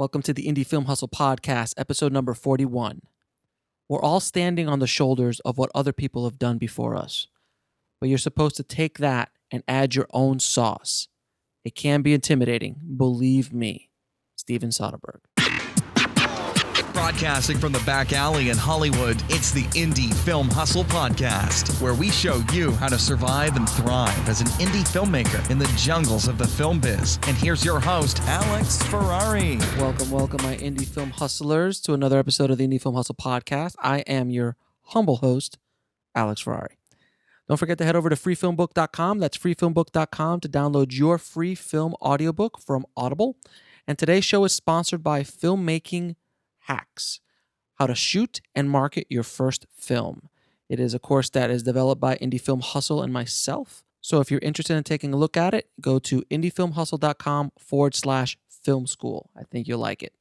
Welcome to the Indie Film Hustle Podcast, episode number 41. We're all standing on the shoulders of what other people have done before us, but you're supposed to take that and add your own sauce. It can be intimidating, believe me. Steven Soderbergh. Broadcasting from the back alley in Hollywood, it's the Indie Film Hustle Podcast, where we show you how to survive and thrive as an indie filmmaker in the jungles of the film biz. And here's your host, Alex Ferrari. Welcome, my indie film hustlers, to another episode of the Indie Film Hustle Podcast. I am your humble host, Alex Ferrari. Don't forget to head over to freefilmbook.com. That's freefilmbook.com to download your free film audiobook from Audible. And today's show is sponsored by Filmmaking Hacks, how to shoot and market your first film. It is a course that is developed by Indie Film Hustle and myself. So if you're interested in taking a look at it, go to indiefilmhustle.com/film school. I think you'll like it.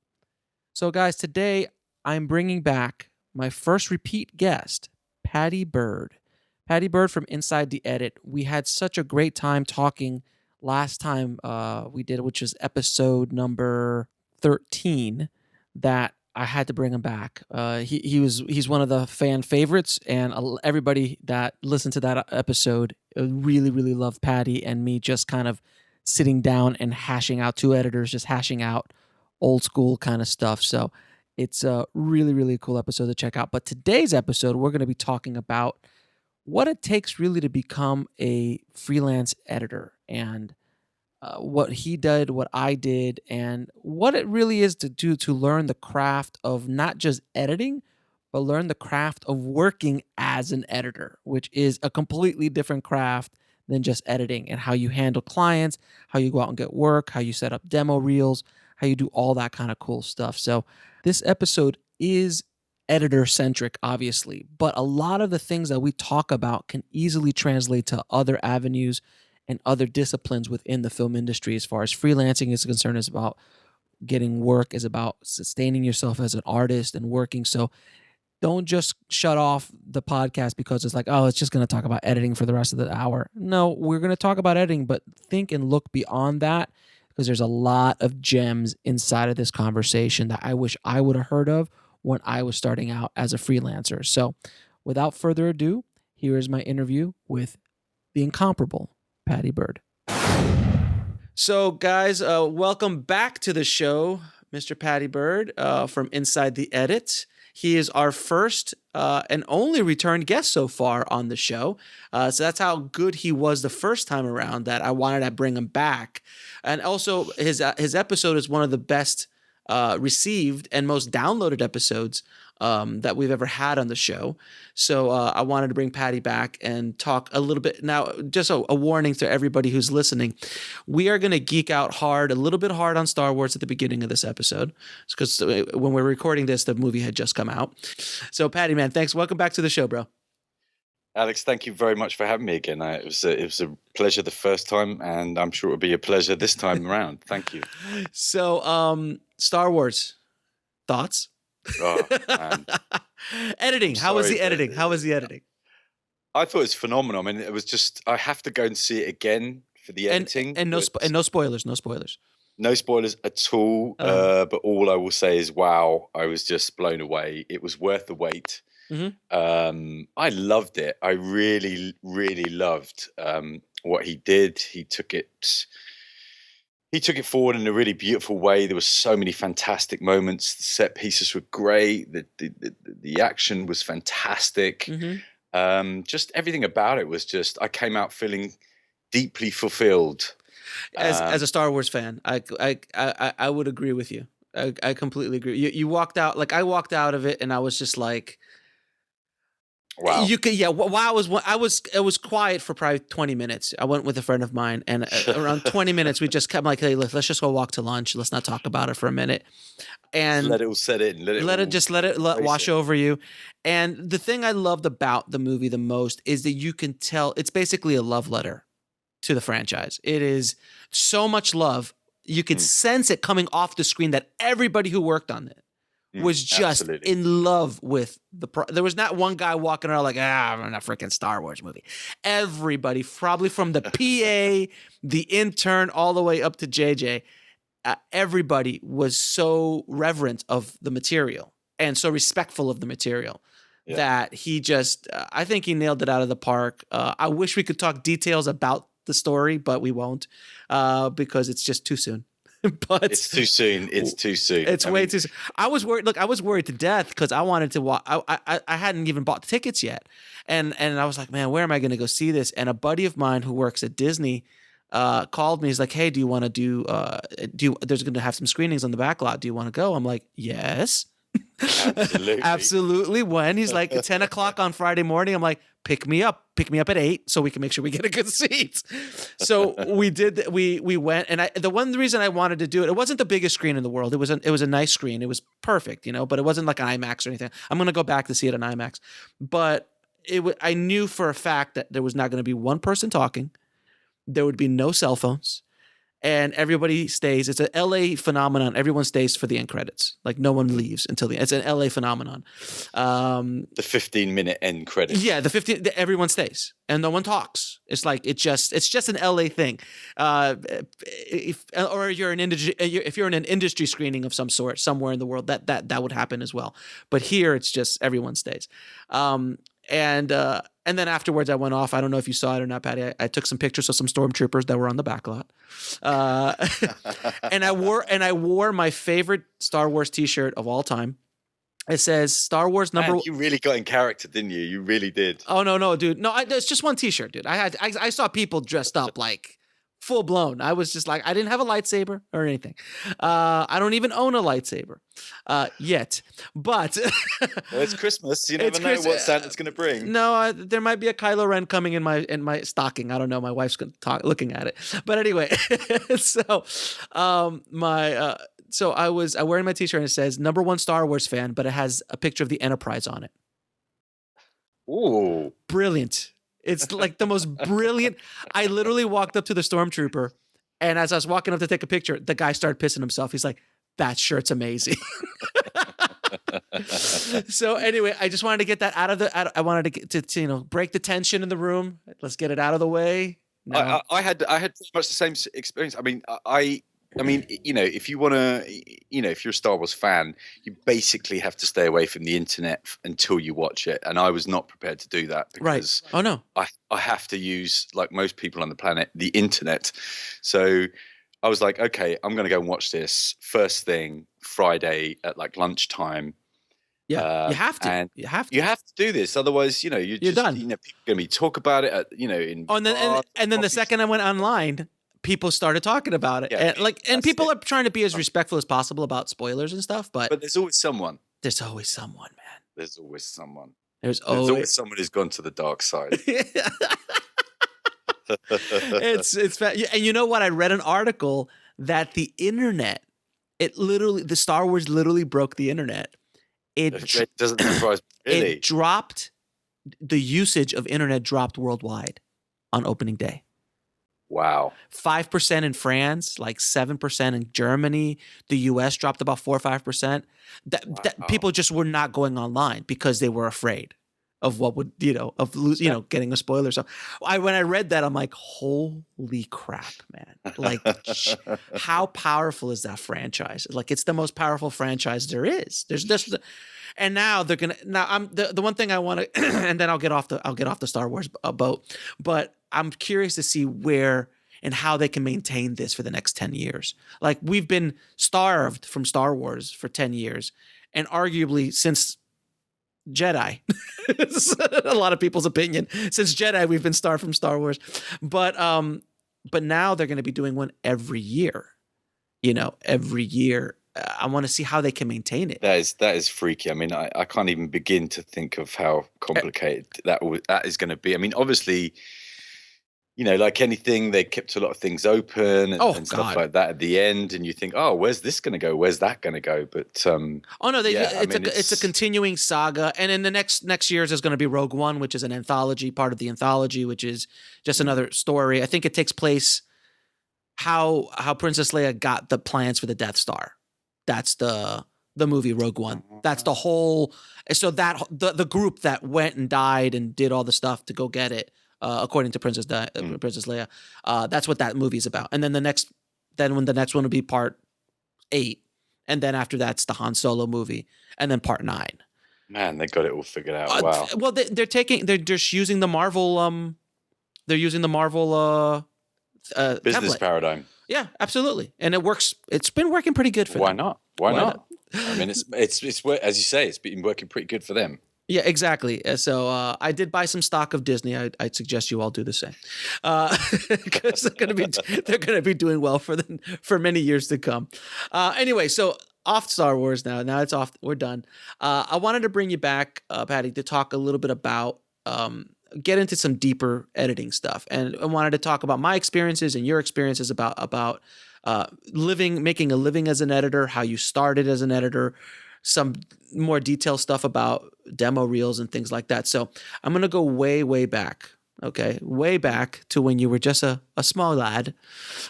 So guys, today I'm bringing back my first repeat guest, Paddy Bird. Paddy Bird from Inside the Edit. We had such a great time talking last time we did, which was episode number 13, that I had to bring him back. He's one of the fan favorites, and everybody that listened to that episode really loved Paddy and me just kind of sitting down and hashing out, two editors just hashing out old school kind of stuff. So it's a really cool episode to check out. But today's episode, we're going to be talking about what it takes really to become a freelance editor, and what he did, what I did, and what it really is to do to learn the craft of not just editing, but learn the craft of working as an editor, which is a completely different craft than just editing, and how you handle clients, how you go out and get work, how you set up demo reels, how you do all that kind of cool stuff. So this episode is editor-centric, obviously, but a lot of the things that we talk about can easily translate to other avenues and other disciplines within the film industry. As far as freelancing is concerned, is about getting work, is about sustaining yourself as an artist and working. So don't just shut off the podcast because it's like, oh, it's just going to talk about editing for the rest of the hour. No, we're going to talk about editing, but think and look beyond that, because there's a lot of gems inside of this conversation that I wish I would have heard of when I was starting out as a freelancer. So without further ado, here is my interview with the incomparable Paddy Bird. So guys, welcome back to the show, Mr. Paddy Bird from Inside the Edit. He is our first and only return guest so far on the show. So that's how good he was the first time around that I wanted to bring him back. And also his episode is one of the best received and most downloaded episodes that we've ever had on the show. So I wanted to bring Paddy back and talk a little bit. Now, just a warning to everybody who's listening. We are going to geek out a little bit hard on Star Wars at the beginning of this episode, because when we're recording this, the movie had just come out. So Paddy, man, thanks. Welcome back to the show, bro. Alex, thank you very much for having me again. It was a pleasure the first time, and I'm sure it will be a pleasure this time around. Thank you. So, Star Wars, thoughts? Oh, man. Editing. How was the editing? I thought it was phenomenal. I mean, it was just, I have to go and see it again for the editing. And no spoilers. No spoilers at all. But all I will say is, wow, I was just blown away. It was worth the wait. Mm-hmm. I loved it. I really loved what he did. He took it forward in a really beautiful way. There were so many fantastic moments. The set pieces were great. The action was fantastic. Mm-hmm. Just everything about it was just, I came out feeling deeply fulfilled. As a Star Wars fan, I would agree with you. I completely agree. You walked out, like I walked out of it and I was just like, wow. Wow. I was quiet for probably 20 minutes. I went with a friend of mine, and around 20 minutes, we just kept like, hey, let's just go walk to lunch. Let's not talk about it for a minute. And let it all set in. Let it wash over you. And the thing I loved about the movie the most is that you can tell it's basically a love letter to the franchise. It is so much love. You can sense it coming off the screen that everybody who worked on it was just in love with there was not one guy walking around like, I'm a freaking Star Wars movie. Everybody, probably from the PA, the intern, all the way up to JJ, everybody was so reverent of the material and so respectful of the material that he just, I think he nailed it out of the park. I wish we could talk details about the story, but we won't because it's just too soon. But it's too soon. It's too soon. It's way too soon. I was worried. Look, I was worried to death because I wanted to watch. I hadn't even bought the tickets yet, and I was like, man, where am I going to go see this? And a buddy of mine who works at Disney called me. He's like, hey, do you want to do? There's going to have some screenings on the back lot. Do you want to go? I'm like, yes. Absolutely. Absolutely. When he's like 10 o'clock on Friday morning, I'm like, pick me up at 8 so we can make sure we get a good seat. So we did, we went, and the one reason I wanted to do it wasn't the biggest screen in the world. It was a nice screen. It was perfect, but it wasn't like an IMAX or anything. I'm going to go back to see it on IMAX, but I knew for a fact that there was not going to be one person talking. There would be no cell phones. And everybody stays. It's an LA phenomenon. Everyone stays for the end credits. Like no one leaves until the. It's an LA phenomenon. The 15-minute end credits. Yeah, everyone stays and no one talks. It's like it's just an LA thing. If you're if you're in an industry screening of some sort somewhere in the world, that would happen as well. But here it's just everyone stays. And then afterwards I went off. I don't know if you saw it or not, Patty. I took some pictures of some stormtroopers that were on the back lot. And I wore my favorite Star Wars t-shirt of all time. It says Star Wars number. Man, you really got in character, didn't you? You really did. Oh no, dude. No, it's just one t-shirt, dude. I saw people dressed up like full blown. I was just like, I didn't have a lightsaber or anything. I don't even own a lightsaber yet. But well, it's Christmas. You never know what Santa's going to bring. No, there might be a Kylo Ren coming in my stocking. I don't know. My wife's looking at it. But anyway, so so I'm wearing my t-shirt and it says #1 Star Wars fan, but it has a picture of the Enterprise on it. Ooh, brilliant. It's like the most brilliant. I literally walked up to the stormtrooper, and as I was walking up to take a picture, the guy started pissing himself. He's like, that shirt's amazing. So anyway, I just wanted to get that I wanted to break the tension in the room. Let's get it out of the way. No. I had pretty much the same experience. I mean, if you want to, if you're a Star Wars fan, you basically have to stay away from the internet until you watch it. And I was not prepared to do that because right. Oh no, I have to use, like most people on the planet, the internet. So I was like, okay, I'm going to go and watch this first thing Friday at like lunchtime. Yeah, you have to. And you have to do this, otherwise, you're just done. People are going to talk about it. In and then the second I went online, people started talking about it, and people are trying to be as respectful as possible about spoilers and stuff. But there's always someone. There's always someone, man. There's always someone. There's always someone who's gone to the dark side. It's and you know what? I read an article that the internet, the Star Wars literally broke the internet. It doesn't surprise me, really. It dropped, the usage of internet dropped worldwide on opening day. Wow. 5% in France, like 7% in Germany. The US dropped about 4 or 5%. That people just were not going online because they were afraid of what would, getting a spoiler. So when I read that, I'm like, holy crap, man. Like, how powerful is that franchise? Like, it's the most powerful franchise there is. There's just, and now they're going to, I'm the one thing I want to, and then I'll get off the Star Wars boat, but I'm curious to see where and how they can maintain this for the next 10 years. Like, we've been starved from Star Wars for 10 years, and arguably since Jedi. A lot of people's opinion. Since Jedi, we've been starved from Star Wars. But now they're going to be doing one every year. Every year. I want to see how they can maintain it. That is freaky. I mean, I can't even begin to think of how complicated that is going to be. I mean, obviously, like anything, they kept a lot of things open and stuff like that at the end, and you think, oh, where's this going to go? Where's that going to go? But it's a continuing saga, and in the next years there's going to be Rogue One, which is an anthology, part of the anthology, which is just another story. I think it takes place how Princess Leia got the plans for the Death Star. That's the movie Rogue One. That's the whole. So that the group that went and died and did all the stuff to go get it. According to Princess Leia, that's what that movie is about. And then when the next one will be part 8, and then after that's the Han Solo movie, and then Part 9. Man, they got it all figured out. Wow. Well, they're just using the Marvel they're using the Marvel Business template. paradigm. Yeah, absolutely, and it works. It's been working pretty good for them. Why not? Why not? I mean, it's as you say, it's been working pretty good for them. Yeah, exactly. So I did buy some stock of Disney. I'd suggest you all do the same, because they're gonna be doing well for many years to come. Anyway, so off Star Wars now. Now it's off. We're done. I wanted to bring you back, Patty, to talk a little bit about get into some deeper editing stuff, and I wanted to talk about my experiences and your experiences about making a living as an editor, how you started as an editor, some more detailed stuff about demo reels and things like that. So I'm going to go way, way back. Okay. Way back to when you were just a small lad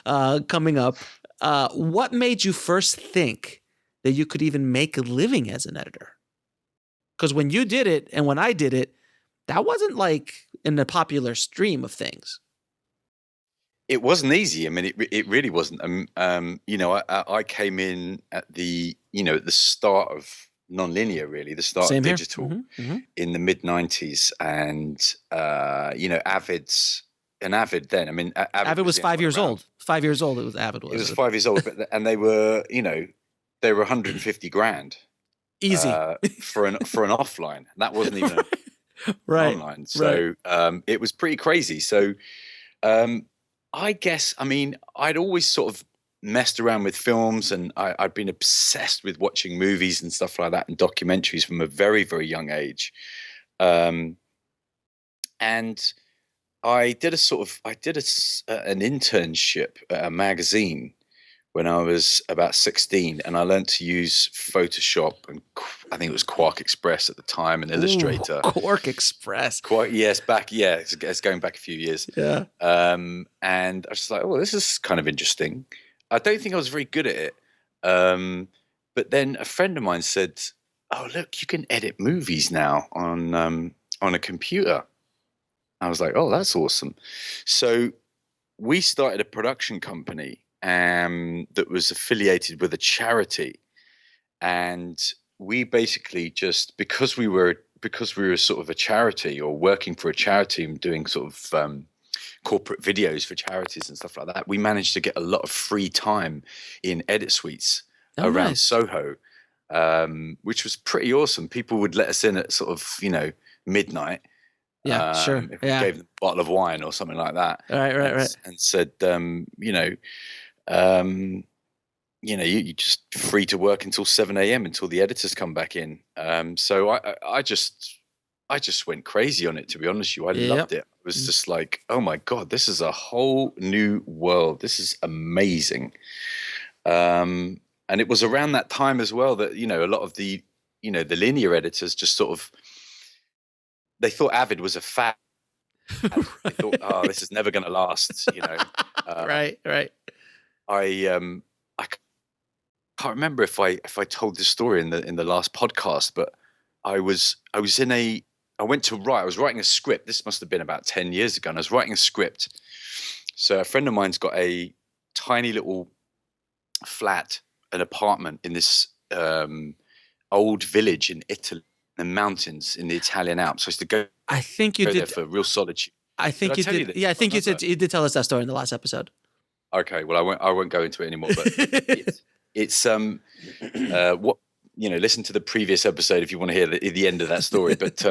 coming up. What made you first think that you could even make a living as an editor? Because when you did it and when I did it, that wasn't like in the popular stream of things. It wasn't easy. I mean, it really wasn't. I came in at the start of nonlinear, really, the start of digital in the mid '90s, and Avid then. I mean, Avid was 5 years old. 5 years old. It was Avid. It was 5 years old, and they were 150 grand easy for an offline. That wasn't even right online. So it was pretty crazy. So. I guess, I mean, I'd always sort of messed around with films, and I'd been obsessed with watching movies and stuff like that and documentaries from a very, very young age. And I did an internship at a magazine when I was about 16, and I learned to use Photoshop, and I think it was Quark Express at the time, and Illustrator. Ooh, Quark Express. It's going back a few years. Yeah. And I was just like, oh, this is kind of interesting. I don't think I was very good at it. But then a friend of mine said, oh, look, you can edit movies now on a computer. I was like, oh, that's awesome. So we started a production company that was affiliated with a charity, and we basically just because we were sort of a charity or working for a charity and doing sort of corporate videos for charities and stuff like that, we managed to get a lot of free time in edit suites around Soho, which was pretty awesome. People would let us in at sort of midnight. Yeah, sure. If we gave them a bottle of wine or something like that, right, and said, you're just free to work until 7 a.m. until the editors come back in. So I just went crazy on it, to be honest with you. I loved it. It was just like, oh my God, this is a whole new world. This is amazing. And it was around that time as well that, a lot of the linear editors just sort of, they thought Avid was a fad. Right. They thought, oh, this is never going to last, Right. I can't remember if I told this story in the last podcast, but I was writing a script. This must have been about 10 years ago, and I was writing a script. So a friend of mine's got a tiny little flat, an apartment in this old village in Italy, the mountains in the Italian Alps. So I used to go. I think you did there for real solitude. I think you did. Yeah, I think you did tell us that story in the last episode. Okay, well, I won't go into it anymore. But it's listen to the previous episode if you want to hear the end of that story. But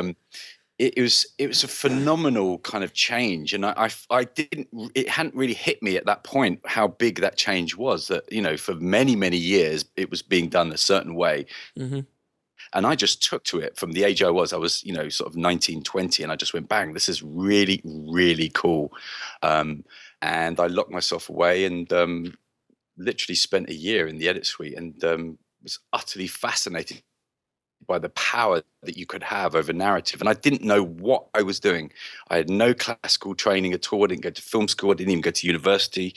it was a phenomenal kind of change, and it hadn't really hit me at that point how big that change was. That for many years it was being done a certain way. Mm-hmm. And I just took to it from the age I was sort of 19, 20, and I just went, bang, this is really, really cool. And I locked myself away and literally spent a year in the edit suite and was utterly fascinated by the power that you could have over narrative. And I didn't know what I was doing. I had no classical training at all. I didn't go to film school. I didn't even go to university.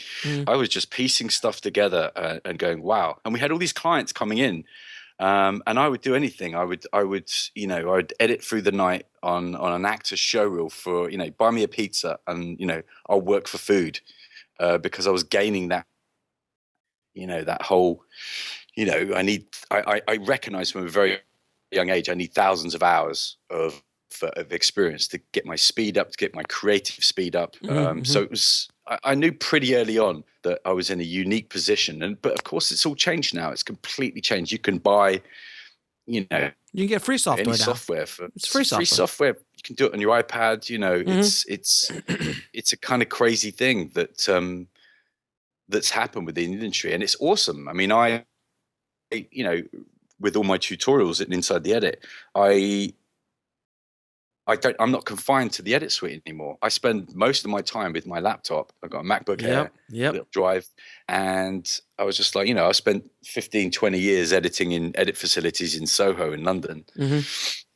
I was just piecing stuff together and going, wow. And we had all these clients coming in. And I would do anything. I would edit through the night on an actor's showreel for, buy me a pizza and, I'll work for food because I was gaining that, that whole, I recognize from a very young age, I need thousands of hours of experience to get my speed up, to get my creative speed up. So I knew pretty early on that I was in a unique position, but of course it's all changed now. It's completely changed. You can buy, you can get free software any now. software for it's free software. Free software. You can do it on your iPad. It's a kind of crazy thing that that's happened within the industry, and it's awesome. I mean, with all my tutorials and Inside the Edit, I'm not confined to the edit suite anymore. I spend most of my time with my laptop. I've got a MacBook Air, little drive, and I was just like, I spent 15, 20 years editing in edit facilities in Soho in London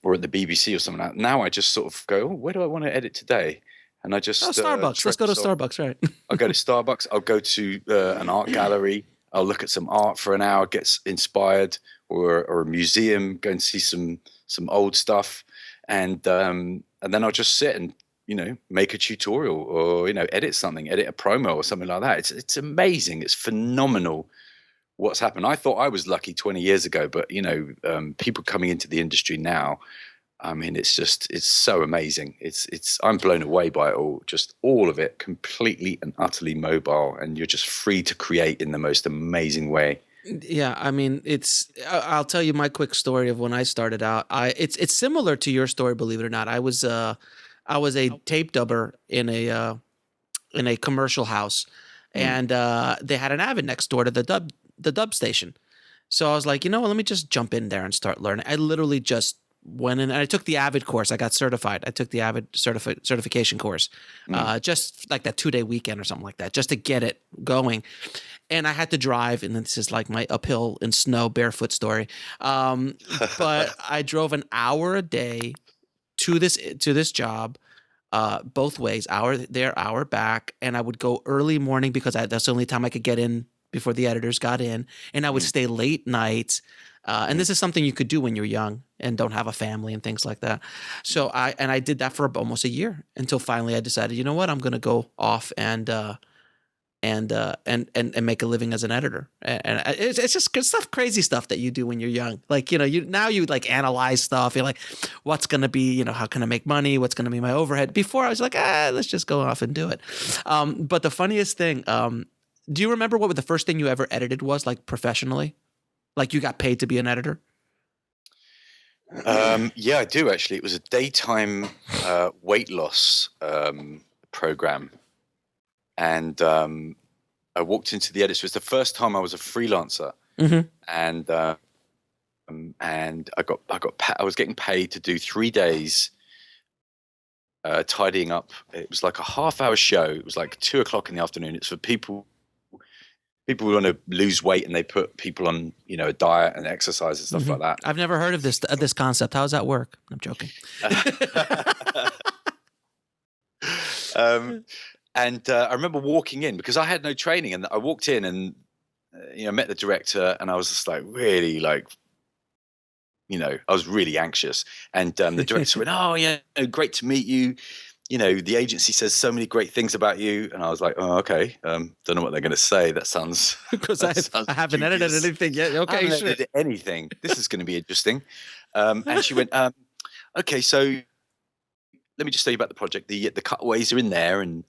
or at the BBC or something like that. Now I just sort of go, where do I want to edit today? And I just Starbucks. Let's go to Starbucks, right? I'll go to Starbucks. I'll go to an art gallery. I'll look at some art for an hour, get inspired, or a museum, go and see some old stuff, and then I'll just sit and make a tutorial or edit a promo or something like that. It's amazing. It's phenomenal what's happened. I thought I was lucky 20 years ago, but people coming into the industry now, I mean, it's so amazing. I'm blown away by it all, just all of it, completely and utterly mobile, and you're just free to create in the most amazing way. Yeah, I mean, I'll tell you my quick story of when I started out. It's similar to your story, believe it or not. I was a tape dubber in a commercial house, and they had an Avid next door to the dub station. So I was like, let me just jump in there and start learning. I literally just went in and I took the Avid course. I got certified. I took the Avid certification course, just like that 2-day weekend or something like that, just to get it going. And I had to drive, and this is like my uphill in snow barefoot story. But I drove an hour a day to this job, both ways, hour there, hour back, and I would go early morning because that's the only time I could get in before the editors got in, and I would stay late nights. And this is something you could do when you're young and don't have a family and things like that. So I did that for almost a year until finally I decided, you know what, I'm going to go off and make a living as an editor. And it's just good stuff, crazy stuff that you do when you're young. Like, you like analyze stuff. You're like, what's going to be, how can I make money? What's going to be my overhead? Before I was like, let's just go off and do it. But the funniest thing, do you remember what the first thing you ever edited was, like professionally? Like you got paid to be an editor? Yeah, I do actually. It was a daytime weight loss program. And I walked into the edit. It was the first time I was a freelancer, and I was getting paid to do 3 days tidying up. It was like a half-hour show. It was like 2:00 in the afternoon. It's for people who want to lose weight, and they put people on a diet and exercise and stuff like that. I've never heard of this concept. How does that work? I'm joking. And I remember walking in because I had no training, and I walked in and met the director, and I was just like really I was really anxious. And the director went, "Oh yeah, great to meet you. The agency says so many great things about you." And I was like, "Oh, okay. Don't know what they're going to say. That sounds because I haven't edited anything yet. Okay, I haven't edited anything. This is going to be interesting." And she went, "Okay, so let me just tell you about the project. The cutaways are in there." And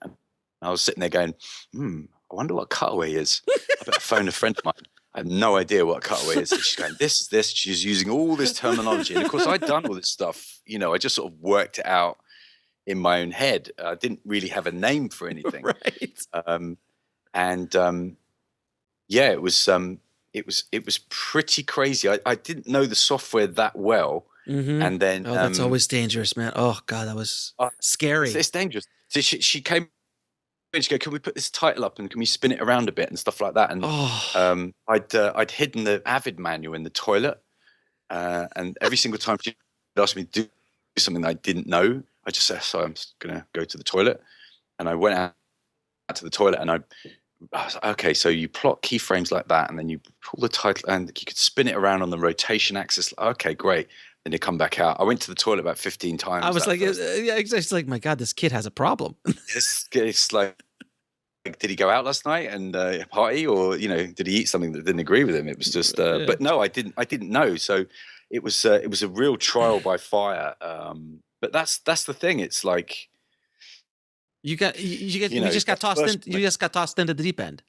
I was sitting there going, I wonder what a cutaway is. I better phone a friend of mine. I have no idea what a cutaway is. And she's going, this is this. She's using all this terminology. And of course, I'd done all this stuff. I just sort of worked it out in my own head. I didn't really have a name for anything. Right. Yeah, it was pretty crazy. I didn't know the software that well. And then that's always dangerous, man. Oh God, that was scary. It's dangerous. So she came and she go, "Can we put this title up and can we spin it around a bit and stuff like that?" And I'd hidden the Avid manual in the toilet, and every single time she asked me to do something that I didn't know, I just said, "So I'm just gonna go to the toilet," and I went out to the toilet, and I was like, "Okay, so you plot keyframes like that, and then you pull the title, and you could spin it around on the rotation axis. Okay, great." And they come back out. I went to the toilet about 15 times. I was like, it's like, my God, this kid has a problem. It's like did he go out last night and party, or did he eat something that didn't agree with him? It was just, but no, I didn't know. So it was a real trial by fire. But that's the thing. It's like you just got tossed in. You just got tossed into the deep end.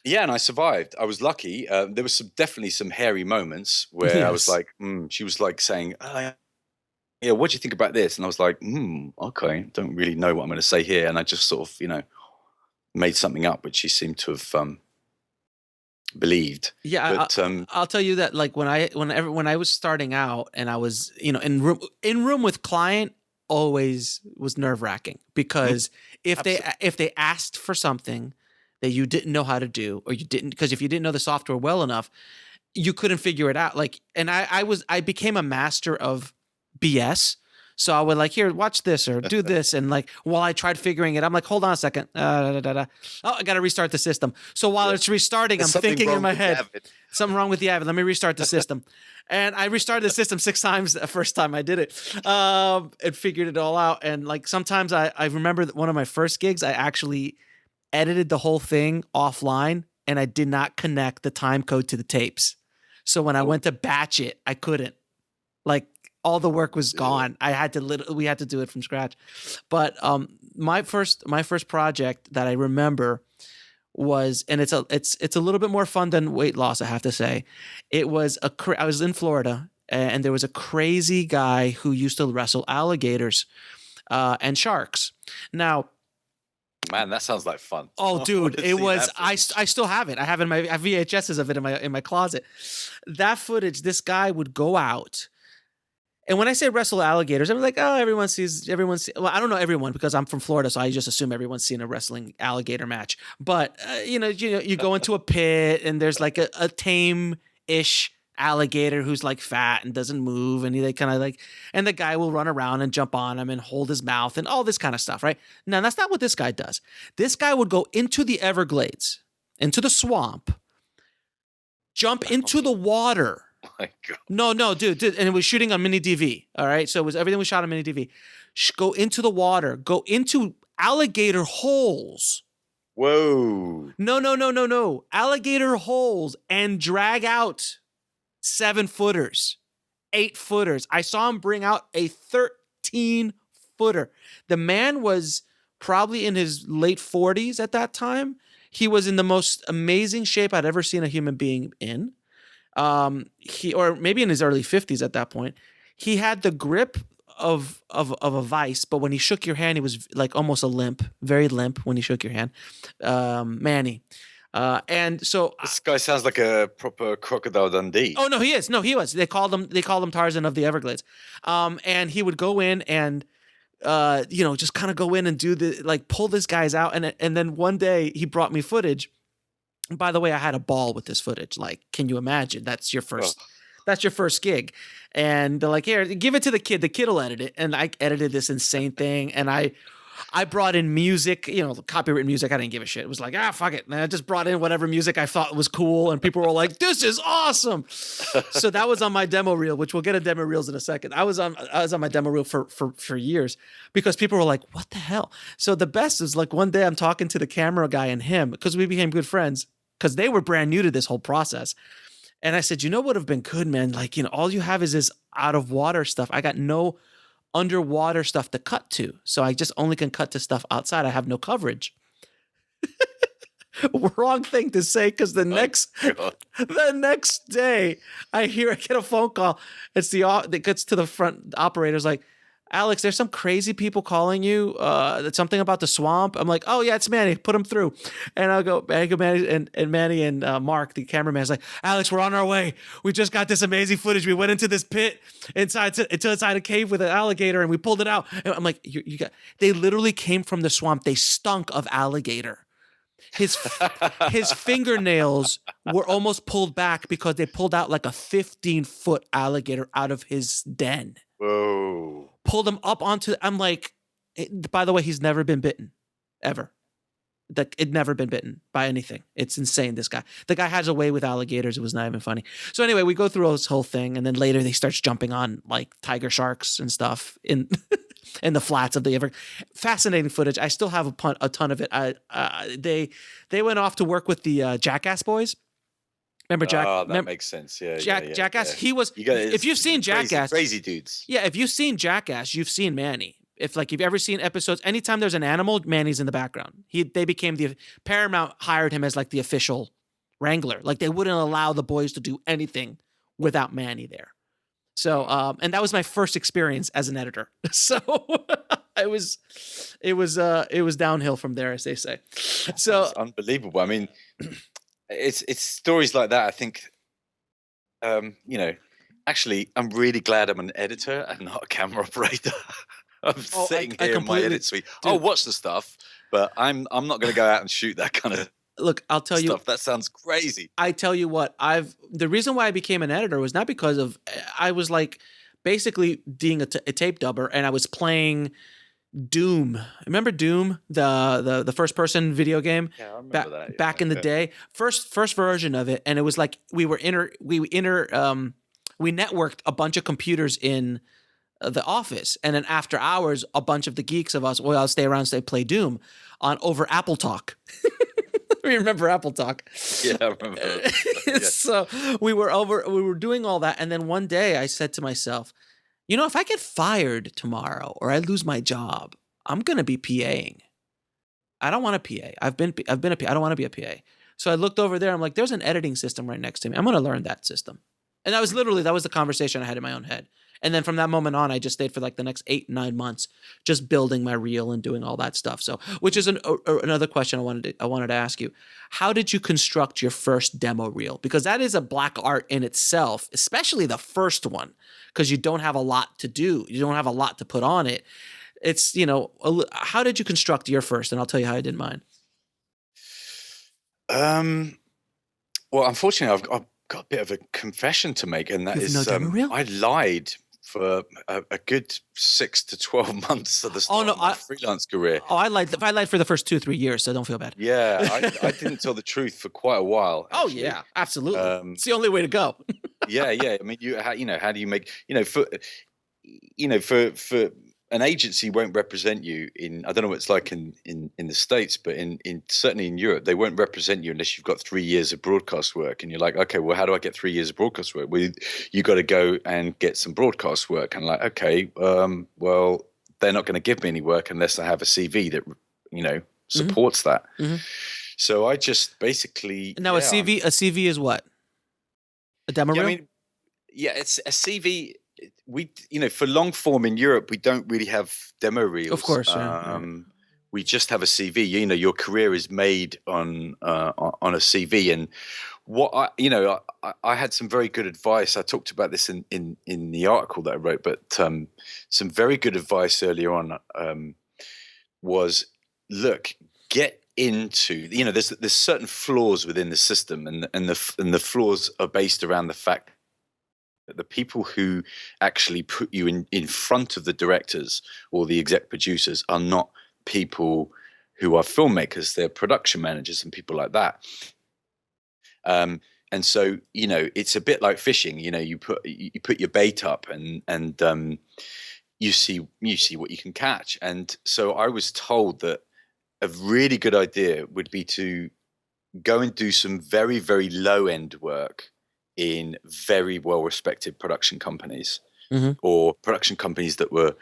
Yeah, and I survived. I was lucky. There was definitely some hairy moments where I was like, she was like saying, yeah, what do you think about this? And I was like, okay, don't really know what I'm going to say here. And I just sort of, made something up, which she seemed to have believed. Yeah, but I'll tell you that, like when I was starting out and I was, in room with client, always was nerve-wracking, because if they asked for something that you didn't know how to do, or because if you didn't know the software well enough, you couldn't figure it out. Like, and I became a master of BS. So I would like, here, watch this or do this. And like, while I tried figuring it, I'm like, hold on a second. Oh, I got to restart the system. So while it's restarting, I'm thinking in my head, something wrong with the Avid. Let me restart the system. And I restarted the system 6 times the first time I did it. And figured it all out. And like, sometimes I remember that one of my first gigs, I actually edited the whole thing offline, and I did not connect the time code to the tapes. So when I went to batch it, I couldn't. Like, all the work was gone. we had to do it from scratch. But my first project that I remember was, and it's a little bit more fun than weight loss, I have to say. It was I was in Florida, and there was a crazy guy who used to wrestle alligators and sharks. Now, man, that sounds like fun. Oh, dude, it was. I still have it. I have VHSs of it in my closet. That footage. This guy would go out, and when I say wrestle alligators, I'm like, oh, everyone sees. Well, I don't know everyone, because I'm from Florida, so I just assume everyone's seen a wrestling alligator match. But you go into a pit, and there's like a tame-ish alligator who's like fat and doesn't move, and they kind of like, and the guy will run around and jump on him and hold his mouth and all this kind of stuff, right? Now, that's not what this guy does. This guy would go into the Everglades, into the swamp, jump into the water. Oh my God. No, dude, and it was shooting on mini DV. All right, so everything was shot on mini DV. Go into the water, go into alligator holes. Whoa. No. Alligator holes, and drag out 7-footers, 8-footers. I saw him bring out a 13-footer. The man was probably in his late 40s at that time. He was in the most amazing shape I'd ever seen a human being in. Or maybe in his early 50s at that point. He had the grip of a vice, but when he shook your hand, he was like almost a limp, very limp when he shook your hand. Manny. And so this guy sounds like a proper Crocodile Dundee. Oh no, he is. No, he was. They called him Tarzan of the Everglades. And he would go in and just kind of go in and do pull this guys out. And then one day he brought me footage. By the way, I had a ball with this footage. Like, can you imagine? That's your first gig. And they're like, here, give it to the kid. The kid will edit it. And I edited this insane thing. And I brought in music, copyright music. I didn't give a shit. It was like, fuck it. And I just brought in whatever music I thought was cool. And people were like, this is awesome. So that was on my demo reel, which we'll get to demo reels in a second. I was on my demo reel for years, because people were like, what the hell? So the best is, like, one day I'm talking to the camera guy and him, because we became good friends, because they were brand new to this whole process. And I said, what would have been good, man? Like, all you have is this out of water stuff. I got no underwater stuff to cut to. So I just only can cut to stuff outside. I have no coverage. Wrong thing to say, because the next day I get a phone call. It's that gets to the front. The operator's like, Alex, there's some crazy people calling you. That's something about the swamp. I'm like, oh yeah, it's Manny. Put him through. And I go Manny, and Manny and Mark, the cameraman, is like, Alex, we're on our way. We just got this amazing footage. We went into this pit inside a cave with an alligator, and we pulled it out. And I'm like, they literally came from the swamp. They stunk of alligator. His fingernails were almost pulled back, because they pulled out like a 15-foot alligator out of his den. Whoa. Pulled him up onto. I'm like, by the way, he's never been bitten, ever. It never been bitten by anything. It's insane. This guy. The guy has a way with alligators. It was not even funny. So anyway, we go through this whole thing, and then later he starts jumping on like tiger sharks and stuff in in the flats of the Everglades. Fascinating footage. I still have a ton of it. They went off to work with the Jackass boys. Remember Jack? Oh, that makes sense. Yeah, Jackass. yeah. He was. If you've seen Jackass, crazy dudes. yeah. If you've seen Jackass, you've seen Manny. If you've ever seen episodes, anytime there's an animal, Manny's in the background. They became Paramount hired him as like the official wrangler. Like they wouldn't allow the boys to do anything without Manny there. So, and that was my first experience as an editor. So it was downhill from there, as they say. So it's unbelievable. I mean, it's stories like that. I think, actually, I'm really glad I'm an editor and not a camera operator. I'm sitting here in my edit suite. Dude, I'll watch the stuff, but I'm not going to go out and shoot that kind of. Look, I'll tell you. That sounds crazy. I tell you what, the reason why I became an editor was not because of I was like basically being a tape dubber, and I was playing Doom. Remember Doom, the first person video game? Yeah, I remember that. Back in the day, first version of it, and it was like we networked a bunch of computers in the office, and then after hours, a bunch of the geeks of us, I'll stay around and play Doom over Apple Talk. Remember Apple Talk? Yeah, I remember. Yes. So we were doing all that, and then one day I said to myself, if I get fired tomorrow or I lose my job, I'm gonna be PAing. I don't want a PA. I've been a PA. I don't want to be a PA. So I looked over there. I'm like, there's an editing system right next to me. I'm gonna learn that system. And that was the conversation I had in my own head. And then from that moment on, I just stayed for like the next 8-9 months, just building my reel and doing all that stuff. So, which is another question I wanted to ask you. How did you construct your first demo reel? Because that is a black art in itself, especially the first one, because you don't have a lot to do. You don't have a lot to put on it. It's, how did you construct your first? And I'll tell you how I did mine. Well, unfortunately, I've got a bit of a confession to make, and that is no demo reel? I lied for a good 6 to 12 months at the start of my freelance career. I lied for the first 2-3 years, so don't feel bad. Yeah, I didn't tell the truth for quite a while. Actually. Oh yeah, absolutely. It's the only way to go. yeah. I mean, how do you make for an agency won't represent you in, I don't know what it's like in the States, but in certainly in Europe, they won't represent you unless you've got 3 years of broadcast work. And you're like, okay, well, how do I get 3 years of broadcast work? Well, you got to go and get some broadcast work. And like, okay, well, they're not going to give me any work unless I have a CV that, supports that. Mm-hmm. So I just basically. Now a CV is what? A demo reel? I mean, it's a CV. We, for long form in Europe, we don't really have demo reels. Of course, we just have a CV. Your career is made on a CV. And what I had some very good advice. I talked about this in the article that I wrote, but some very good advice earlier on was, look, get into there's certain flaws within the system, and the flaws are based around the fact. The people who actually put you in front of the directors or the exec producers are not people who are filmmakers. They're production managers and people like that. And so, it's a bit like fishing. You put your bait up and you see what you can catch. And so I was told that a really good idea would be to go and do some very, very low end work in very well-respected production companies, mm-hmm. or production companies that were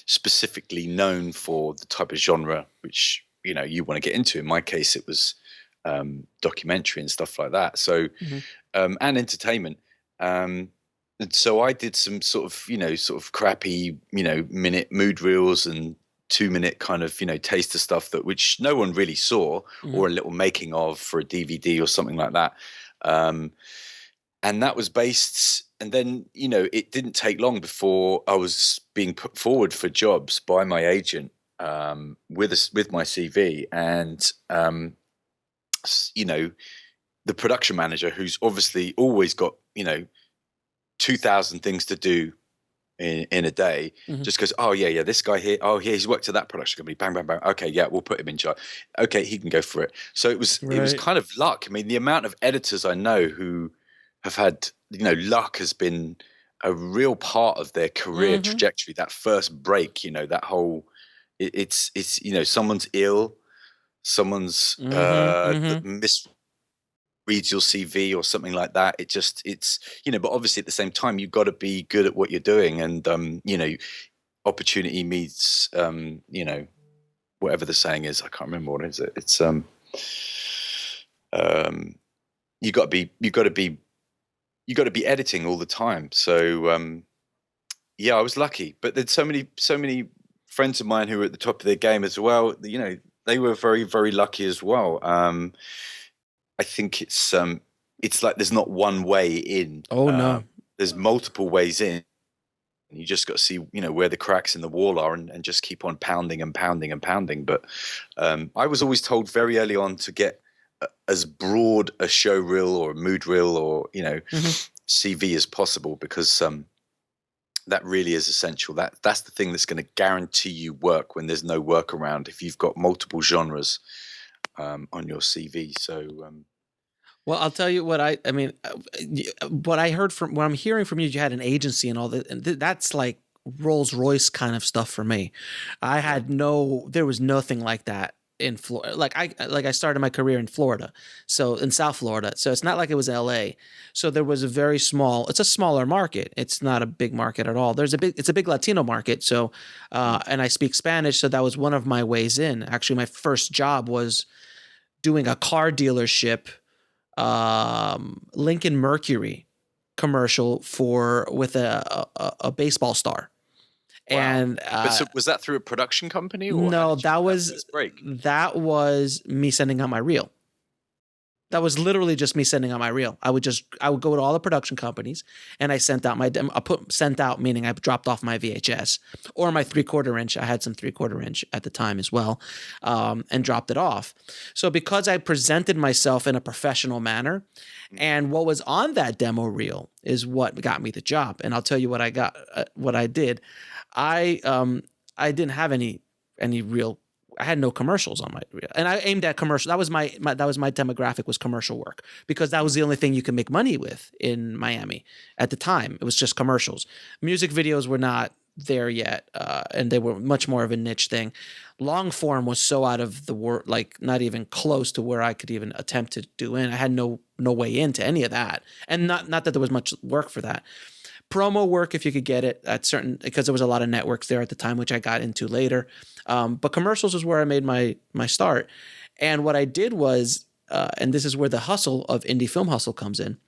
specifically known for the type of genre which you want to get into. In my case, it was documentary and stuff like that. So, mm-hmm. And entertainment. And so I did some sort of crappy, minute mood reels and 2-minute kind of taster stuff which no one really saw, mm-hmm. or a little making of for a DVD or something like that. And that was based, and then, it didn't take long before I was being put forward for jobs by my agent with my CV. And, the production manager, who's obviously always got, 2,000 things to do in a day, mm-hmm. just goes, oh, yeah, this guy here, oh, yeah, he's worked at that production company, bang, bang, bang. Okay, yeah, we'll put him in charge. Okay, he can go for it. So it was kind of luck. I mean, the amount of editors I know who have had, luck has been a real part of their career trajectory. That first break, that whole it's someone's ill, someone's misreads your CV or something like that. It's but obviously at the same time you've got to be good at what you're doing, and opportunity meets whatever the saying is. I can't remember what it is. It's you got to be editing all the time. So I was lucky, but there's so many friends of mine who were at the top of their game as well. They were very, very lucky as well. I think it's like there's not one way in. Oh no, there's multiple ways in. You just got to see, where the cracks in the wall are, and just keep on pounding and pounding and pounding. But I was always told very early on to get as broad a show reel or a mood reel or CV as possible, because that really is essential. That's the thing that's going to guarantee you work when there's no work around, if you've got multiple genres on your CV. So well, I'll tell you what what I heard from what I'm hearing from you. You had an agency and all that, and that's like Rolls Royce kind of stuff for me. There was nothing like that in Florida. I started my career in Florida, so in South Florida. So it's not like it was LA. So there was it's a smaller market. It's not a big market at all. It's a big Latino market. So, and I speak Spanish. So that was one of my ways in. Actually, my first job was doing a car dealership, Lincoln Mercury commercial with a baseball star. Wow. And but so was that through a production company? Or no, that was me sending out my reel. That was literally just me sending out my reel. I would go to all the production companies and I sent out my demo. Sent out meaning I dropped off my VHS or my 3/4 inch. I had some 3/4 inch at the time as well, and dropped it off. So because I presented myself in a professional manner, and what was on that demo reel is what got me the job. And I'll tell you what I got. What I did, I didn't have any real. I had no commercials on my reel, and I aimed at commercial. That was my demographic, was commercial work, because that was the only thing you could make money with in Miami at the time. It was just commercials. Music videos were not there yet, and they were much more of a niche thing. Long form was so out of the world, like not even close to where I could even attempt to do in. I had no way into any of that, and not that there was much work for that. Promo work, if you could get it because there was a lot of networks there at the time, which I got into later. But commercials was where I made my start. And what I did was, and this is where the hustle of indie film hustle comes in,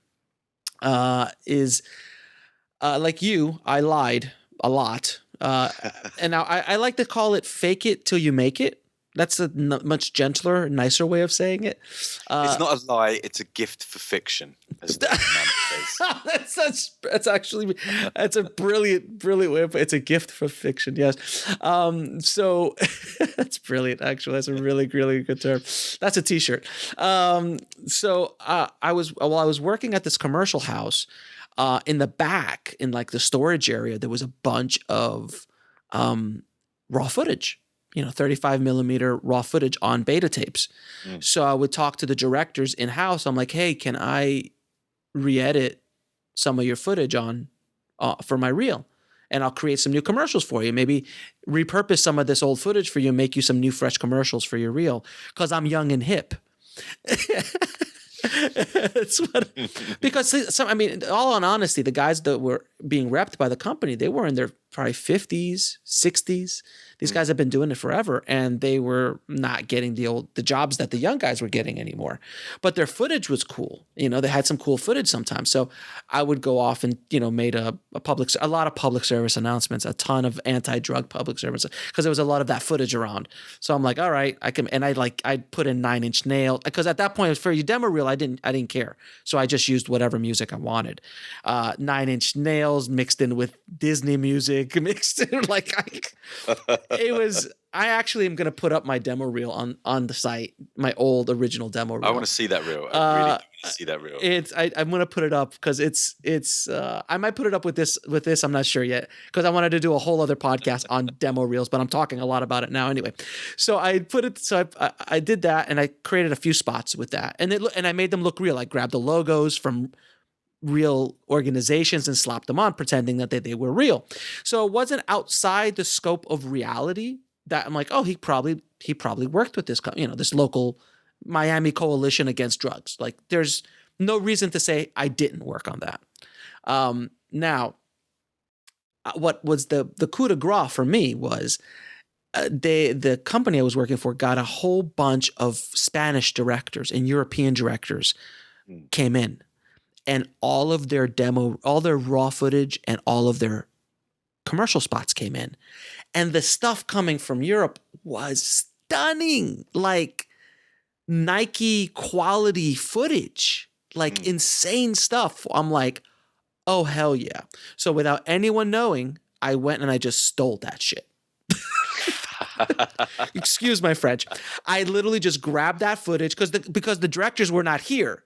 is like you, I lied a lot. And now I like to call it fake it till you make it. That's a much gentler, nicer way of saying it. It's not a lie; it's a gift for fiction. That's a brilliant way of it's a gift for fiction. Yes, so that's brilliant. Actually, that's a really, really good term. That's a T-shirt. So I was working at this commercial house. In the back, in like the storage area, there was a bunch of raw footage. 35 millimeter raw footage on beta tapes. So I would talk to the directors in house. I'm like, hey, can I re-edit some of your footage for my reel? And I'll create some new commercials for you. Maybe repurpose some of this old footage for you, make you some new fresh commercials for your reel. Cause I'm young and hip. Because in all honesty, the guys that were being repped by the company, they were in their probably 50s, 60s. These guys have been doing it forever, and they were not getting the jobs that the young guys were getting anymore. But their footage was cool. They had some cool footage sometimes. So I would go off and made a lot of public service announcements, a ton of anti-drug public service, because there was a lot of that footage around. So I'm like, all right, I can, and I'd put in 9 Inch Nails, because at that point for your demo reel, I didn't care. So I just used whatever music I wanted. 9 Inch Nails mixed in with Disney music, mixed in it was. I actually am going to put up my demo reel on the site, my old original demo reel. I want to see that reel. I really want to see that reel. I'm going to put it up because it's. I might put it up with this. I'm not sure yet, because I wanted to do a whole other podcast on demo reels, but I'm talking a lot about it now anyway. So I put it. So I did that, and I created a few spots with that, and I made them look real. I grabbed the logos from real organizations and slapped them on, pretending that they were real. So it wasn't outside the scope of reality that I'm like, oh, he probably worked with this, this local Miami coalition against drugs. Like, there's no reason to say I didn't work on that. Now, what was the coup de grace for me was the company I was working for got a whole bunch of Spanish directors and European directors came in, and all of their all their raw footage and all of their commercial spots came in. And the stuff coming from Europe was stunning, like Nike quality footage, like insane stuff. I'm like, oh, hell yeah. So without anyone knowing, I went and I just stole that shit. Excuse my French. I literally just grabbed that footage because the directors were not here.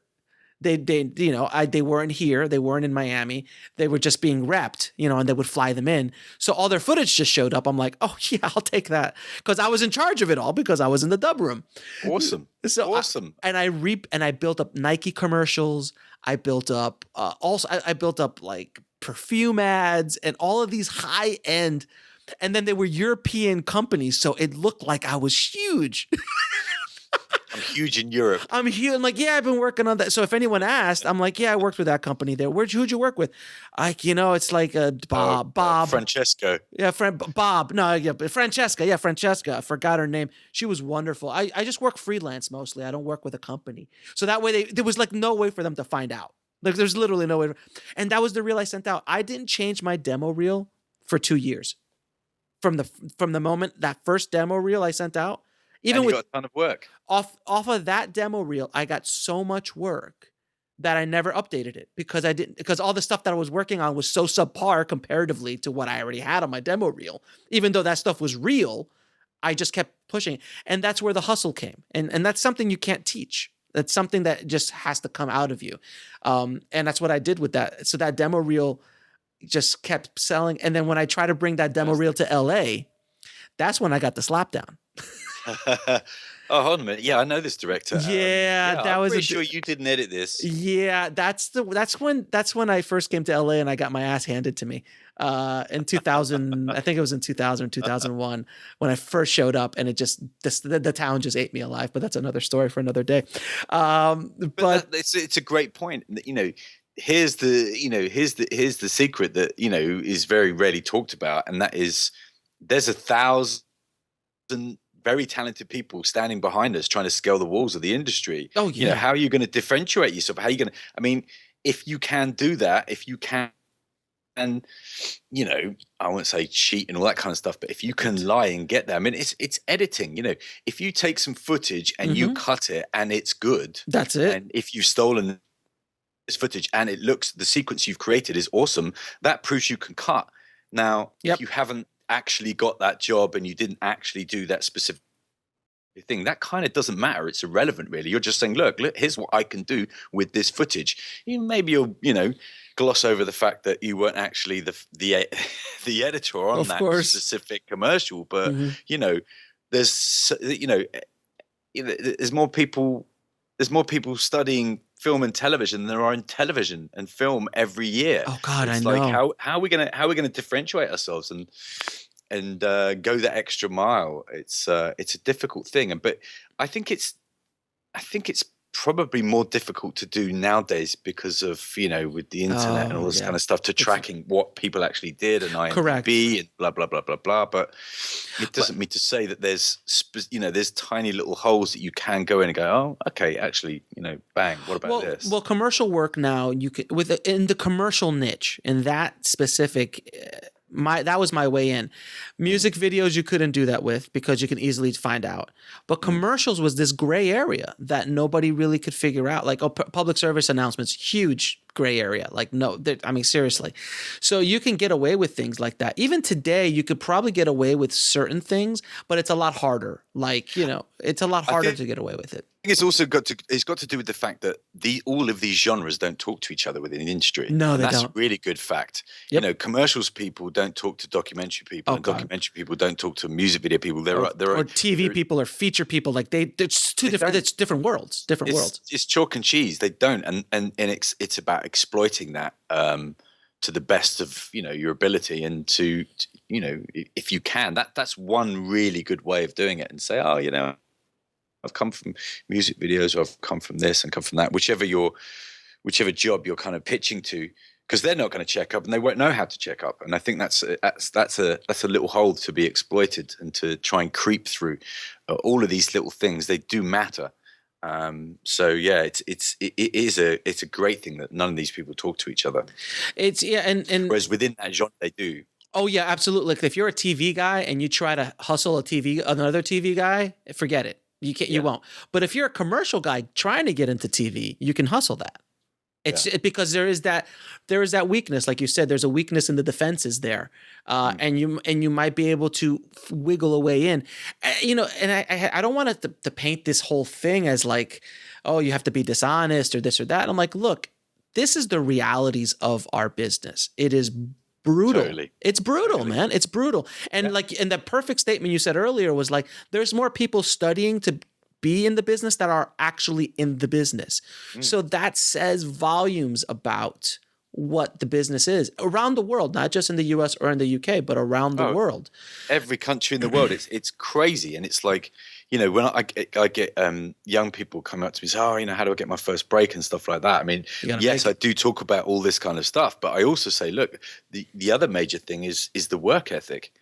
They weren't here. They weren't in Miami. They were just being repped, and they would fly them in. So all their footage just showed up. I'm like, oh yeah, I'll take that, because I was in charge of it all, because I was in the dub room. Awesome. So awesome. I built up Nike commercials. I built up I built up like perfume ads and all of these high end. And then they were European companies, so it looked like I was huge. I'm huge in Europe. I'm huge. I'm like, yeah, I've been working on that. So if anyone asked, I'm like, yeah, I worked with that company there. Who'd you work with? Like, it's like Bob. Francesco. Yeah, Bob. No, yeah, but Francesca. Yeah, Francesca. I forgot her name. She was wonderful. I just work freelance mostly. I don't work with a company. So that way there was like no way for them to find out. Like, there's literally no way. And that was the reel I sent out. I didn't change my demo reel for 2 years. From the moment that first demo reel I sent out, even with a ton of work off of that demo reel, I got so much work that I never updated it because all the stuff that I was working on was so subpar comparatively to what I already had on my demo reel. Even though that stuff was real, I just kept pushing, and that's where the hustle came, and that's something you can't teach. That's something that just has to come out of you, and that's what I did with that. So that demo reel just kept selling. And then when I tried to bring that demo reel to LA, that's when I got the slapdown. Oh, hold on a minute. Yeah, I know this director. That I'm was pretty sure you didn't edit this. Yeah, that's when I first came to LA and I got my ass handed to me. In 2000, I think it was in 2000, 2001 when I first showed up, and the town just ate me alive. But that's another story for another day. But it's a great point. Here's the secret that is very rarely talked about, and that is there's 1,000 very talented people standing behind us trying to scale the walls of the industry. Oh yeah. How are you going to differentiate yourself? How are you going to? I mean, if you can do that, if you can, and I won't say cheat and all that kind of stuff, but if you can lie and get there, I mean, it's editing. If you take some footage and you cut it and it's good, that's it. And if you've stolen this footage and the sequence you've created is awesome, that proves you can cut. Now, if you haven't actually got that job and you didn't actually do that specific thing, that kind of doesn't matter. It's irrelevant, really. You're just saying, look, here's what I can do with this footage. Maybe you'll, gloss over the fact that you weren't actually the editor on that specific commercial, but there's more people studying film and television than there are in television and film every year. Oh God, it's I know. Like how are we gonna differentiate ourselves and go that extra mile? It's a difficult thing, but I think it's probably more difficult to do nowadays because of with the internet and all this kind of stuff, to tracking what people actually did and IMDb and blah blah blah blah blah. But it doesn't mean to say that there's tiny little holes that you can go in and go, oh, okay, actually, bang, what about this? Well, commercial work now, you can in the commercial niche, in that specific. That was my way in. Music videos you couldn't do that with because you can easily find out. But commercials was this gray area that nobody really could figure out. Like public service announcements, huge gray area. Like seriously. So you can get away with things like that. Even today, you could probably get away with certain things, but it's a lot harder. Like it's a lot harder to get away with it. It's also got to do with the fact that all of these genres don't talk to each other within the industry. No, they don't. That's a really good fact. Yep. Commercials people don't talk to documentary people, and documentary people don't talk to music video people. Or TV people or feature people. Like it's two different. It's different worlds. Different worlds. It's chalk and cheese. They don't, and it's about about exploiting that to the best of your ability, and to if you can, that's one really good way of doing it, and say, oh, I've come from music videos, or I've come from this and come from that, whichever job you're kind of pitching to, because they're not going to check up and they won't know how to check up. And I think that's a little hole to be exploited, and to try and creep through all of these little things. They do matter. So yeah, it's a great thing that none of these people talk to each other. And whereas within that genre they do. Oh yeah, absolutely. Like if you're a TV guy and you try to hustle another TV guy, forget it. You can't. You won't. But if you're a commercial guy trying to get into TV, you can hustle that. It's because there is that weakness, like you said. There's a weakness in the defenses there, and you might be able to wiggle a way in. And I don't want to paint this whole thing as like, oh, you have to be dishonest or this or that. I'm like, look, this is the realities of our business. It is brutal. Totally. It's brutal, man. It's brutal. And and the perfect statement you said earlier was like, there's more people studying to be in the business that are actually in the business. So that says volumes about what the business is around the world, not just in the US or in the UK, but around the world. Every country in the world. It's crazy. And it's like, when I get young people come up to me and say, oh, how do I get my first break and stuff like that? I mean, yes, I do talk about all this kind of stuff, but I also say, look, the other major thing is the work ethic.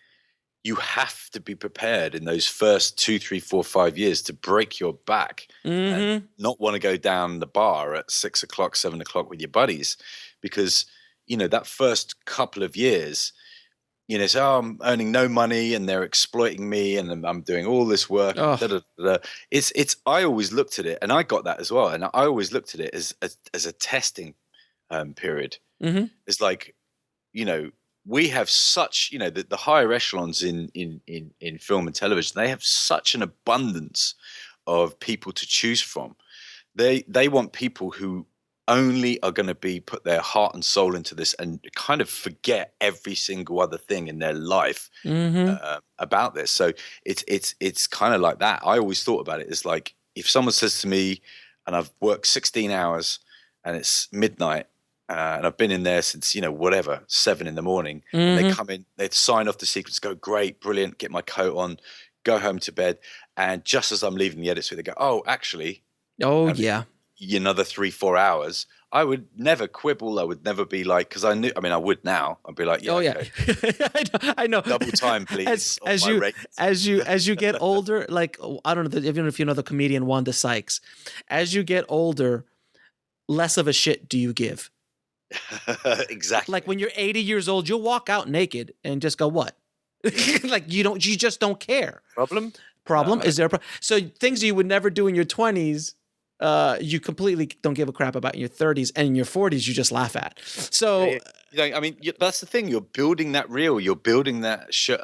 You have to be prepared in those first 2, 3, 4, 5 years to break your back and not want to go down the bar at 6 o'clock, 7 o'clock with your buddies, because, that first couple of years, so I'm earning no money and they're exploiting me and I'm doing all this work. Oh. I always looked at it, and I got that as well. And I always looked at it as a testing period. It's like, we have such, the higher echelons in film and television, they have such an abundance of people to choose from. They want people who only are going to put their heart and soul into this and kind of forget every single other thing in their life about this. So it's kind of like that. I always thought about it as like, if someone says to me, and I've worked 16 hours and it's midnight, and I've been in there since, 7 in the morning. And they come in, they sign off the sequence, go, great, brilliant, get my coat on, go home to bed. And just as I'm leaving the edit suite, they go, oh, actually. Another 3-4 hours. I would never quibble. I would never be like, because I would now. I'd be like, okay. I know. Double time, please. As you get older, like, I don't know, even if you know the comedian Wanda Sykes, as you get older, less of a shit do you give. Exactly. Like when you're 80 years old, you'll walk out naked and just go, what? Like you just don't care. Problem? Is there a problem? So things you would never do in your 20s, you completely don't give a crap about in your 30s, and in your 40s you just laugh at. So that's the thing. You're building that reel. You're building that show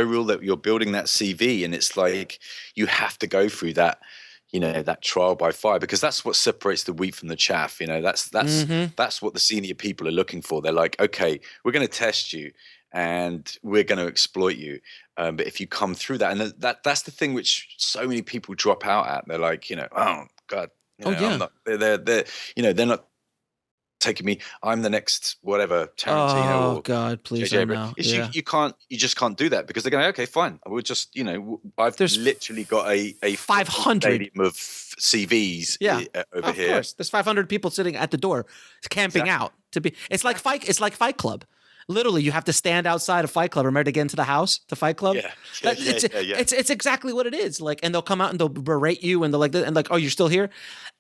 reel. That you're building that CV, and it's like you have to go through that. That trial by fire, because that's what separates the wheat from the chaff. That's what the senior people are looking for. They're like, okay, we're going to test you and we're going to exploit you. But if you come through that, and that's the thing which so many people drop out at. They're like, oh God, I'm not, they're not taking me. I'm the next whatever Tarantino. Oh God, please no. You just can't do that, because they're going, okay, fine. We'll just, I've literally got a 500 stadium of CVs over here. Of course, there's 500 people sitting at the door, camping out to be. It's like Fight Club. Literally, you have to stand outside of Fight Club. Remember to get into the house to Fight Club? It's exactly what it is. Like, and they'll come out and they'll berate you, and they're like, oh, you're still here?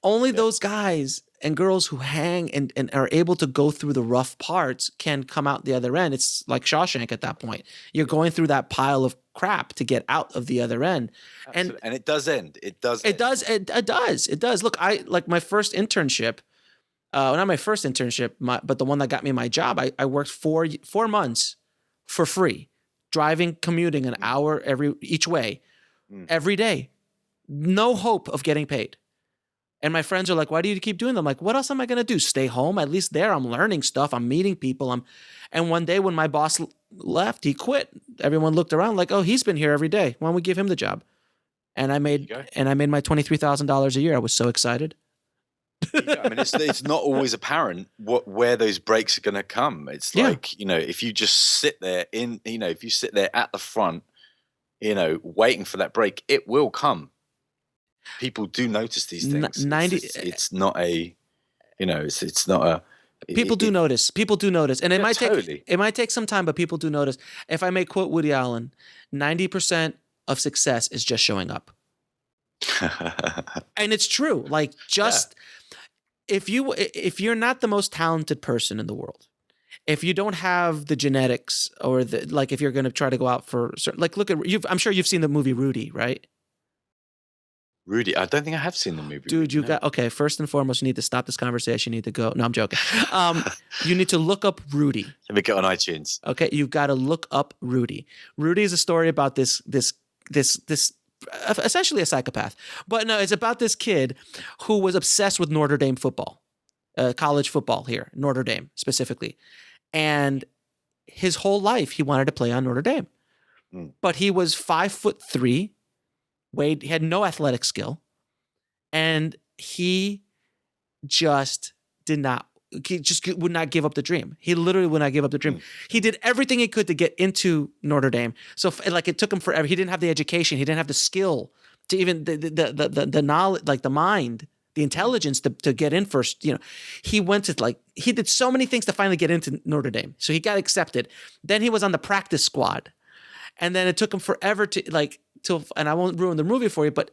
Only those guys and girls who hang and are able to go through the rough parts can come out the other end. It's like Shawshank at that point. You're going through that pile of crap to get out of the other end. And it does end. It does. Look, I like my first internship. Not my first internship, but the one that got me my job. I worked 4 months for free, commuting an hour each way, every day. No hope of getting paid. And my friends are like, why do you keep doing them? I'm like, what else am I going to do? Stay home? At least there I'm learning stuff. I'm meeting people. And one day when my boss left, he quit. Everyone looked around like, oh, he's been here every day. Why don't we give him the job? And I made my $23,000 a year. I was so excited. Yeah, I mean, it's not always apparent where those breaks are going to come. It's like, if you just sit there if you sit there at the front, waiting for that break, it will come. People do notice these things. 90 it's not a, it's not a. People do notice. People do notice, and it might totally. take some time, but people do notice. If I may quote Woody Allen, 90% of success is just showing up, and it's true. Like if you're not the most talented person in the world, if you don't have the genetics or if you're going to try to go out for look at I'm sure you've seen the movie Rudy, right? Rudy, I don't think I have seen the movie. Dude, okay. First and foremost, you need to stop this conversation. You need to go. No, I'm joking. You need to look up Rudy. Let me get on iTunes. Okay, you've got to look up Rudy. Rudy is a story about this essentially a psychopath, but no, it's about this kid who was obsessed with Notre Dame football, college football here, Notre Dame specifically, and his whole life he wanted to play on Notre Dame, but he was 5'3". He had no athletic skill, and he just would not give up the dream. He literally would not give up the dream. He did everything he could to get into Notre Dame. So it took him forever. He didn't have the education. He didn't have the skill to even the knowledge, like the mind, the intelligence to get in first. He went to he did so many things to finally get into Notre Dame. So he got accepted. Then he was on the practice squad, and then it took him forever to and I won't ruin the movie for you, but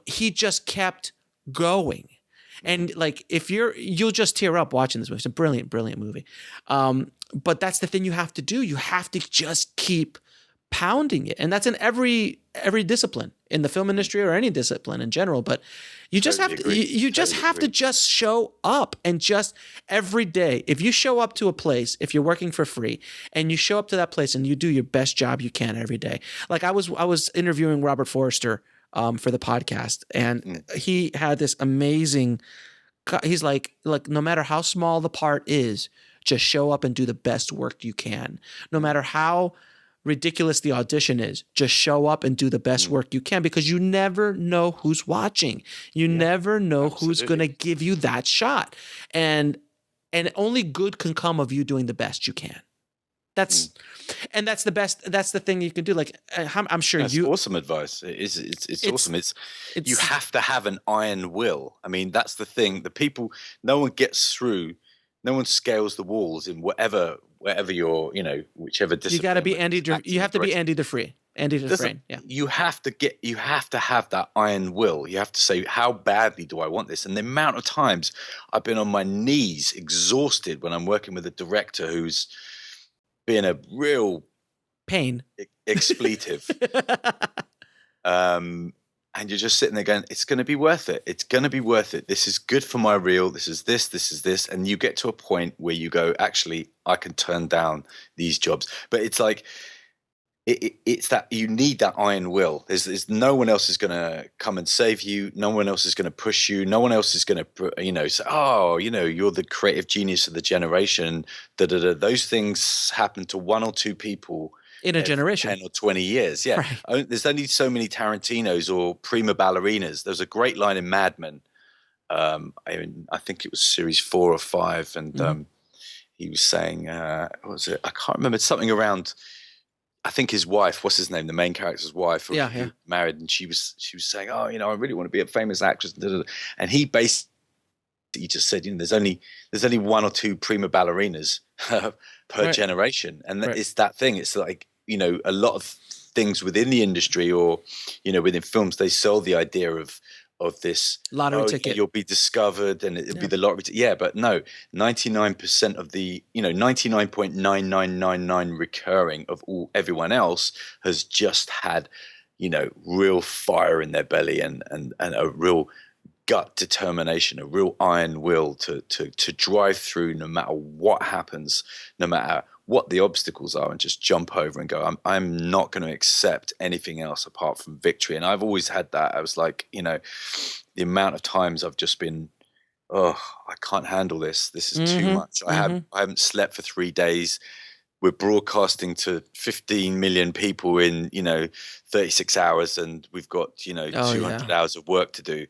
he just kept going. And you'll just tear up watching this movie. It's a brilliant, brilliant movie. But that's the thing you have to do. You have to just keep pounding it. And that's in every discipline, in the film industry or any discipline in general. But you just have to, you just have to just show up, and just every day. If you show up to a place, if you're working for free and you show up to that place and you do your best job you can every day. Like I was interviewing Robert Forrester for the podcast, and he had this amazing, he's like, no matter how small the part is, just show up and do the best work you can. No matter how ridiculous the audition is, just show up and do the best work you can, because you never know who's watching. You never know who's going to give you that shot. And only good can come of you doing the best you can. That's the best. That's the thing you can do. I'm sure that's awesome advice. It's awesome. You have to have an iron will. I mean, that's the thing. The people, no one gets through. No one scales the walls in whatever you're, whichever discipline. You got to be you have to be Andy Dufresne. Andy Dufresne. Yeah. You have to have that iron will. You have to say, how badly do I want this? And the amount of times I've been on my knees, exhausted, when I'm working with a director who's being a real pain expletive. And you're just sitting there going, it's going to be worth it. It's going to be worth it. This is good for my reel. This is this. This is this. And you get to a point where you go, actually, I can turn down these jobs. But it's like, it's that you need that iron will. There's no one else is going to come and save you. No one else is going to push you. No one else is going to, say, oh, you're the creative genius of the generation. Those things happen to one or two people in a generation, 10 or 20 years. Yeah. Right. There's only so many Tarantinos or prima ballerinas. There's a great line in Mad Men. I think it was series 4 or 5. And he was saying, what was it? I can't remember. It's something around, I think his wife, what's his name? The main character's wife, married. And she was saying, oh, I really want to be a famous actress. And he basically just said, there's only one or two prima ballerinas per generation. And it's that thing. It's like, a lot of things within the industry or, within films, they sell the idea of this lottery ticket. Yeah, you'll be discovered and it'll be the lottery ticket. Yeah, but no, 99% of the, 99.9999 recurring of everyone else has just had, real fire in their belly and a real gut determination, a real iron will to drive through no matter what happens, no matter what the obstacles are, and just jump over and go, I'm not going to accept anything else apart from victory. And I've always had that. I was like, the amount of times I've just been, I can't handle this. This is too much. I haven't slept for 3 days. We're broadcasting to 15 million people in, 36 hours, and we've got, 200 hours of work to do.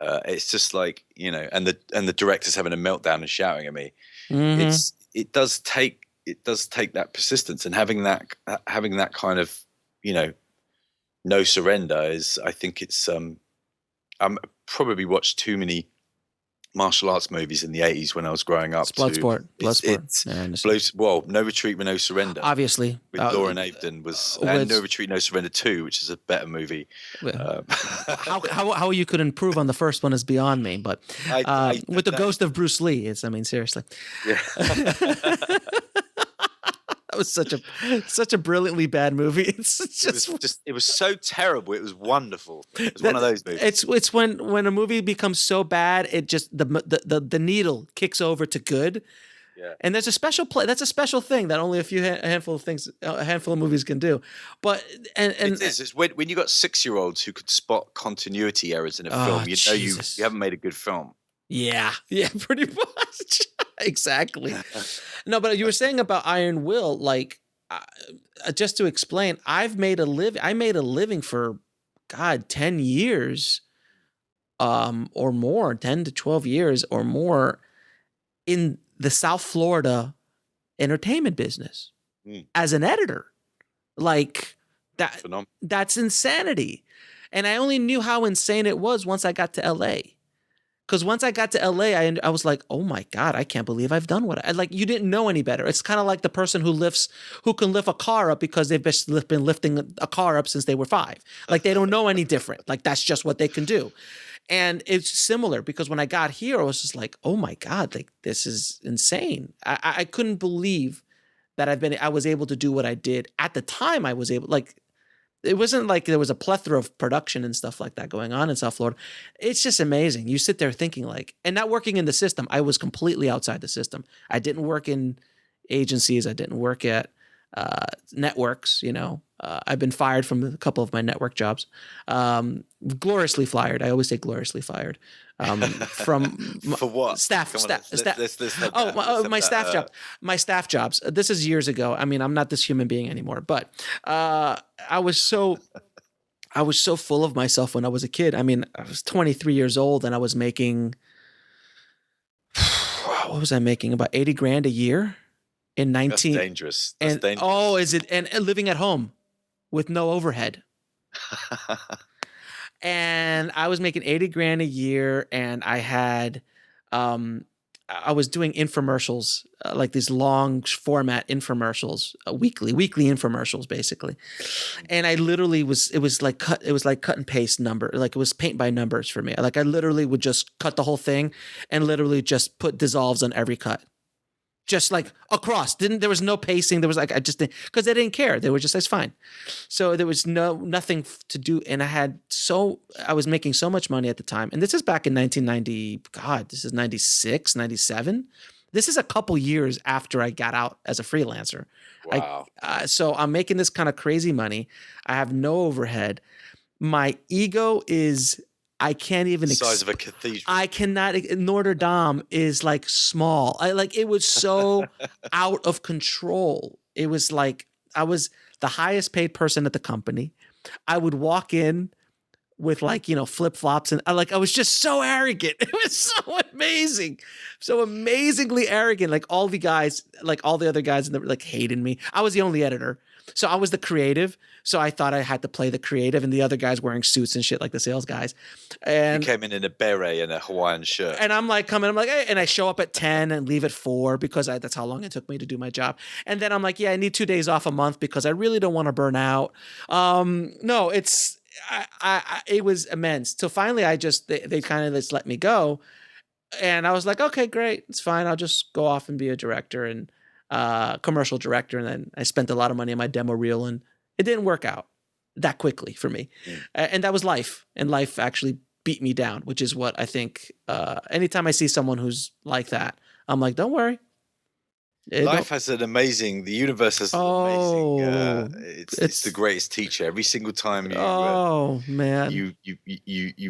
It's just like, and the director's having a meltdown and shouting at me. Mm-hmm. It does take that persistence, and having that kind of, no surrender is, I think it's I'm probably watched too many martial arts movies in the 80s when I was growing up. It's Bloodsport. No Retreat, No Surrender. Obviously, With Lauren Avden and No Retreat, No Surrender 2, which is a better movie. How you could improve on the first one is beyond me, but with the ghost of Bruce Lee, seriously. Yeah. That was such a brilliantly bad movie. It was so terrible. It was wonderful. It was one of those movies. It's when a movie becomes so bad, it just the needle kicks over to good. Yeah. And there's a special play. That's a special thing that only a handful of movies can do. But it's when you got 6-year-olds who could spot continuity errors in a film, you haven't made a good film. Yeah, pretty much. Exactly. No, but you were saying about Iron Will, like, just to explain, I made a living for 10 years, or more, 10 to 12 years or more in the South Florida entertainment business as an editor. Like that, that's insanity. And I only knew how insane it was once I got to LA. Because once I got to LA, I was like, oh my God, I can't believe I've done what I like. You didn't know any better. It's kind of like the person who can lift a car up because they've been lifting a car up since they were 5. Like they don't know any different. Like that's just what they can do. And it's similar because when I got here, I was just like, oh my God, like this is insane. I couldn't believe that I was able to do what I did at the time. I was able, like, it wasn't like there was a plethora of production and stuff like that going on in South Florida. It's just amazing. You sit there thinking like, and not working in the system. I was completely outside the system. I didn't work in agencies. I didn't work at networks, I've been fired from a couple of my network jobs. Gloriously fired. I always say gloriously fired. From for what? Staff. My staff job. My staff jobs. This is years ago. I mean, I'm not this human being anymore. But I was so full of myself when I was a kid. I mean, I was 23 years old and I was making, what was I making? About 80 grand a year in 19. That's dangerous. That's dangerous. Oh, is it? And living at home with no overhead. And I was making 80 grand a year, and I had, I was doing infomercials, like these long format infomercials, weekly infomercials, basically. And I literally it was like cut and paste number, like it was paint by numbers for me. Like I literally would just cut the whole thing and literally just put dissolves on every cut. Just like across, there was no pacing. There was like, I just didn't, because they didn't care. They were just, that's fine. So there was nothing to do. And I was making so much money at the time. And this is back in 1990. God, this is 96, 97. This is a couple years after I got out as a freelancer. Wow. So I'm making this kind of crazy money. I have no overhead. My ego is, I can't even. The size of a cathedral. I cannot. Notre Dame is like small. It was so out of control. It was like I was the highest paid person at the company. I would walk in with flip flops and I was just so arrogant. It was so amazing, so amazingly arrogant. Like all the other guys hated me. I was the only editor. So I was the creative. So I thought I had to play the creative, and the other guys wearing suits and shit like the sales guys. And you came in a beret and a Hawaiian shirt. And I'm like, hey, and I show up at 10 and leave at 4 because that's how long it took me to do my job. And then I'm like, yeah, I need 2 days off a month because I really don't want to burn out. No, it was immense. So finally they kind of just let me go. And I was like, okay, great. It's fine. I'll just go off and be a director and commercial director. And then I spent a lot of money on my demo reel, and it didn't work out that quickly for me. And that was life. And life actually beat me down, which is what I think, anytime I see someone who's like that, I'm like, don't worry. Life has the universe has an amazing, it's the greatest teacher. Every single time you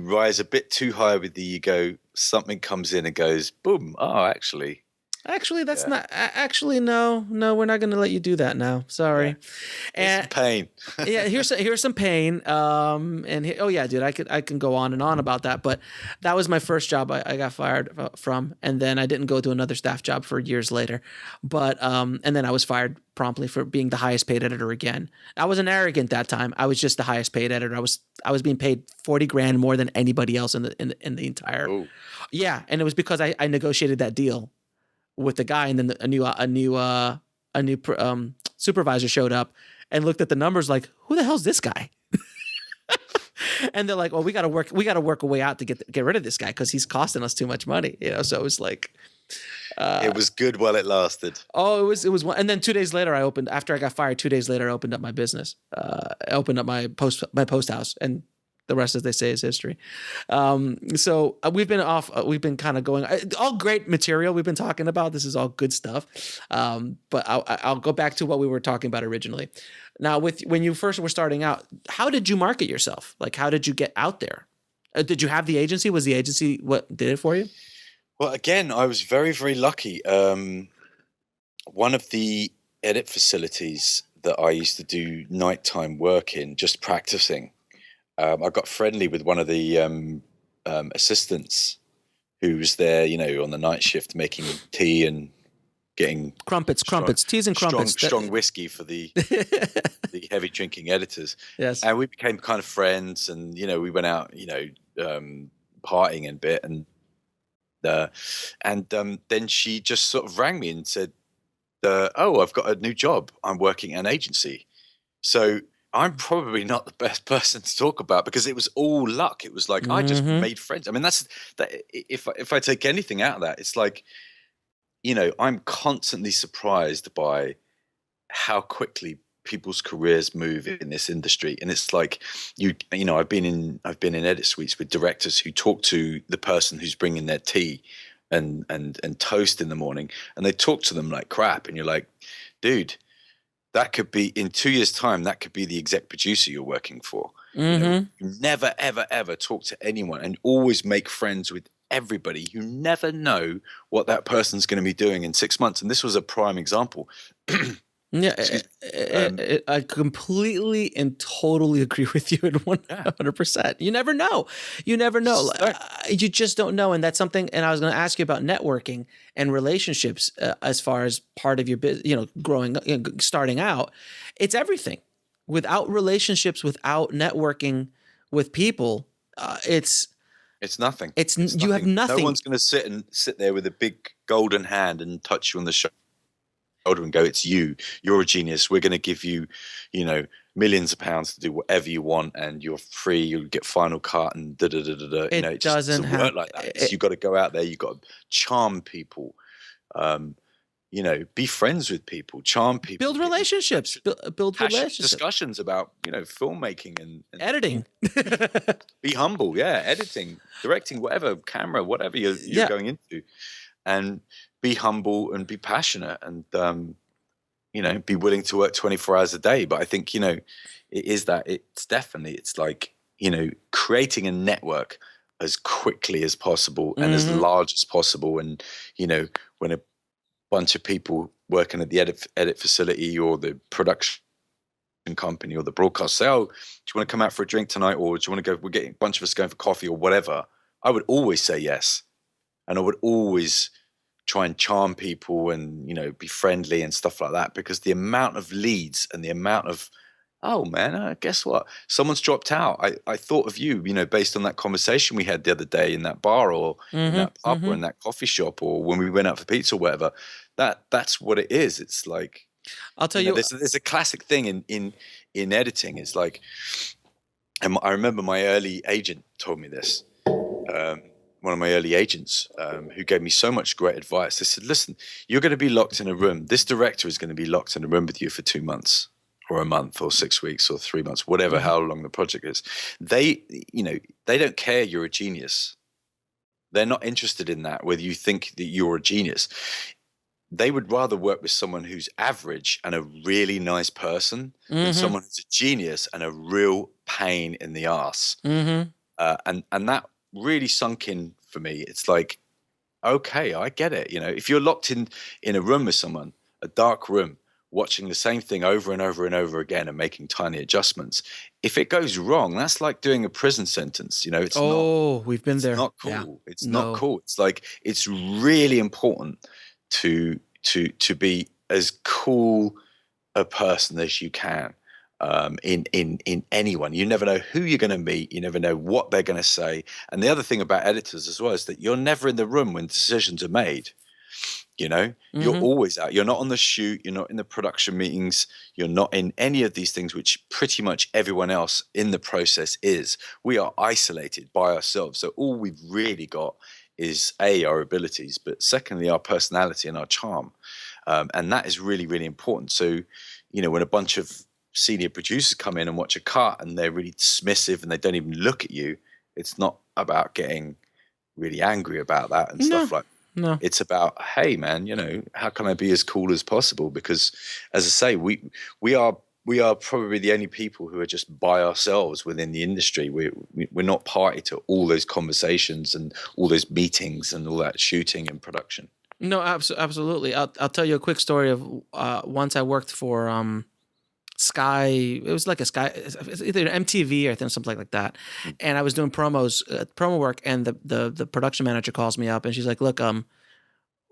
rise a bit too high with the ego, something comes in and goes, boom. Oh, actually. Actually, that's Yeah. not. Actually, no, we're not going to let you do that now. Sorry. It's And pain. yeah, here's some pain. Oh yeah, dude, I can go on and on about that, but that was my first job I got fired from, and then I didn't go to another staff job for years later. But and then I was fired promptly for being the highest paid editor again. I wasn't arrogant that time. I was just the highest paid editor. I was being paid 40 grand more than anybody else in the entire. Oh, Yeah, and it was because I negotiated that deal with the guy, and then a new supervisor showed up and looked at the numbers like, who the hell's this guy? And they're like, well, we got to work a way out to get rid of this guy because he's costing us too much money, you know. So it was like, it was good while it lasted. oh, it was one. And then 2 days later, after I got fired, 2 days later, I opened up my business, I opened up my post house, and the rest, as they say, is history. So we've been kind of going, all great material we've been talking about. This is all good stuff. But I'll go back to what we were talking about originally. Now, when you first were starting out, how did you market yourself? Like, how did you get out there? Did you have the agency? Was the agency what did it for you? Well, again, I was very, very lucky. One of the edit facilities that I used to do nighttime work in, just practicing, I got friendly with one of the assistants who was there, you know, on the night shift making tea and getting Crumpets, teas and crumpets. Strong whiskey for the the heavy drinking editors. Yes. And we became kind of friends, and you know, we went out, you know, partying a bit, and then she just sort of rang me and said, "Oh, I've got a new job. I'm working at an agency." So I'm probably not the best person to talk about because it was all luck. It was like I just made friends. I mean, that's that. If I take anything out of that, it's like, you know, I'm constantly surprised by how quickly people's careers move in this industry. And it's like, you know, I've been in edit suites with directors who talk to the person who's bringing their tea and toast in the morning, and they talk to them like crap. And you're like, dude, that could be in 2 years' time, that could be the exec producer you're working for. You know, you never, ever, ever talk to anyone, and always make friends with everybody. You never know what that person's going to be doing in 6 months. And this was a prime example. Yeah, I completely and totally agree with you at 100%. You never know. You never know. You just don't know. And that's something, and I was going to ask you about networking and relationships as far as part of your business, you know, starting out. It's everything. Without relationships, without networking with people, it's nothing. It's nothing. You have nothing. No one's going to sit there with a big golden hand and touch you on the shoulder and go, "It's you. You're a genius. We're going to give you, you know, millions of pounds to do whatever you want, and you're free. You'll get final cut and da da da da da." You know, it just doesn't work like that. You've got to go out there. You've got to charm people. You know, be friends with people, charm people, build relationships, build relationships, discussions about, you know, filmmaking and editing. Be humble, editing, directing, whatever, camera, whatever you're going into, and be humble and be passionate, and you know, be willing to work 24 hours a day. But I think, you know, it's like, you know, creating a network as quickly as possible and as large as possible. And, you know, when a bunch of people working at the edit facility or the production company or the broadcast say, "Oh, do you want to come out for a drink tonight, or do you want to go, we're getting a bunch of us going for coffee," or whatever, I would always say yes. And I would always try and charm people and, you know, be friendly and stuff like that, because the amount of leads and the amount of, "Oh man, guess what? Someone's dropped out. I thought of you, you know, based on that conversation we had the other day in that bar, or in that pub, or in that coffee shop, or when we went out for pizza or whatever." That's what it is. It's like, I'll tell you, there's a classic thing in editing. It's like, and I remember my early agent told me this. One of my early agents, who gave me so much great advice. They said, "Listen, you're going to be locked in a room. This director is going to be locked in a room with you for 2 months, or a month, or 6 weeks, or 3 months, whatever, how long the project is. They, you know, they don't care you're a genius. They're not interested in that, whether you think that you're a genius. They would rather work with someone who's average and a really nice person than someone who's a genius and a real pain in the ass." And that really sunk in for me. It's like, okay, I get it. If you're locked in a room with someone, a dark room, watching the same thing over and over and over again and making tiny adjustments, if it goes wrong, that's like doing a prison sentence. We've been It's there. not Yeah. cool. It's not No. cool. It's like, it's really important to be as cool a person as you can. In anyone, you never know who you're going to meet. You never know what they're going to say. And the other thing about editors as well is that you're never in the room when decisions are made. You're always out. You're not on the shoot. You're not in the production meetings. You're not in any of these things, which pretty much everyone else in the process is. We are isolated by ourselves. So all we've really got is our abilities, but secondly, our personality and our charm. And that is really, really important. So, when a bunch of senior producers come in and watch a cut and they're really dismissive and they don't even look at you, it's not about getting really angry about that and stuff like that. No. It's about, hey man, how can I be as cool as possible? Because as I say, we are probably the only people who are just by ourselves within the industry. We're not party to all those conversations and all those meetings and all that shooting and production. No, absolutely. I'll tell you a quick story of once I worked for Sky. It was like it's either MTV or something like that. And I was doing promo work, and the production manager calls me up and she's like, "Look,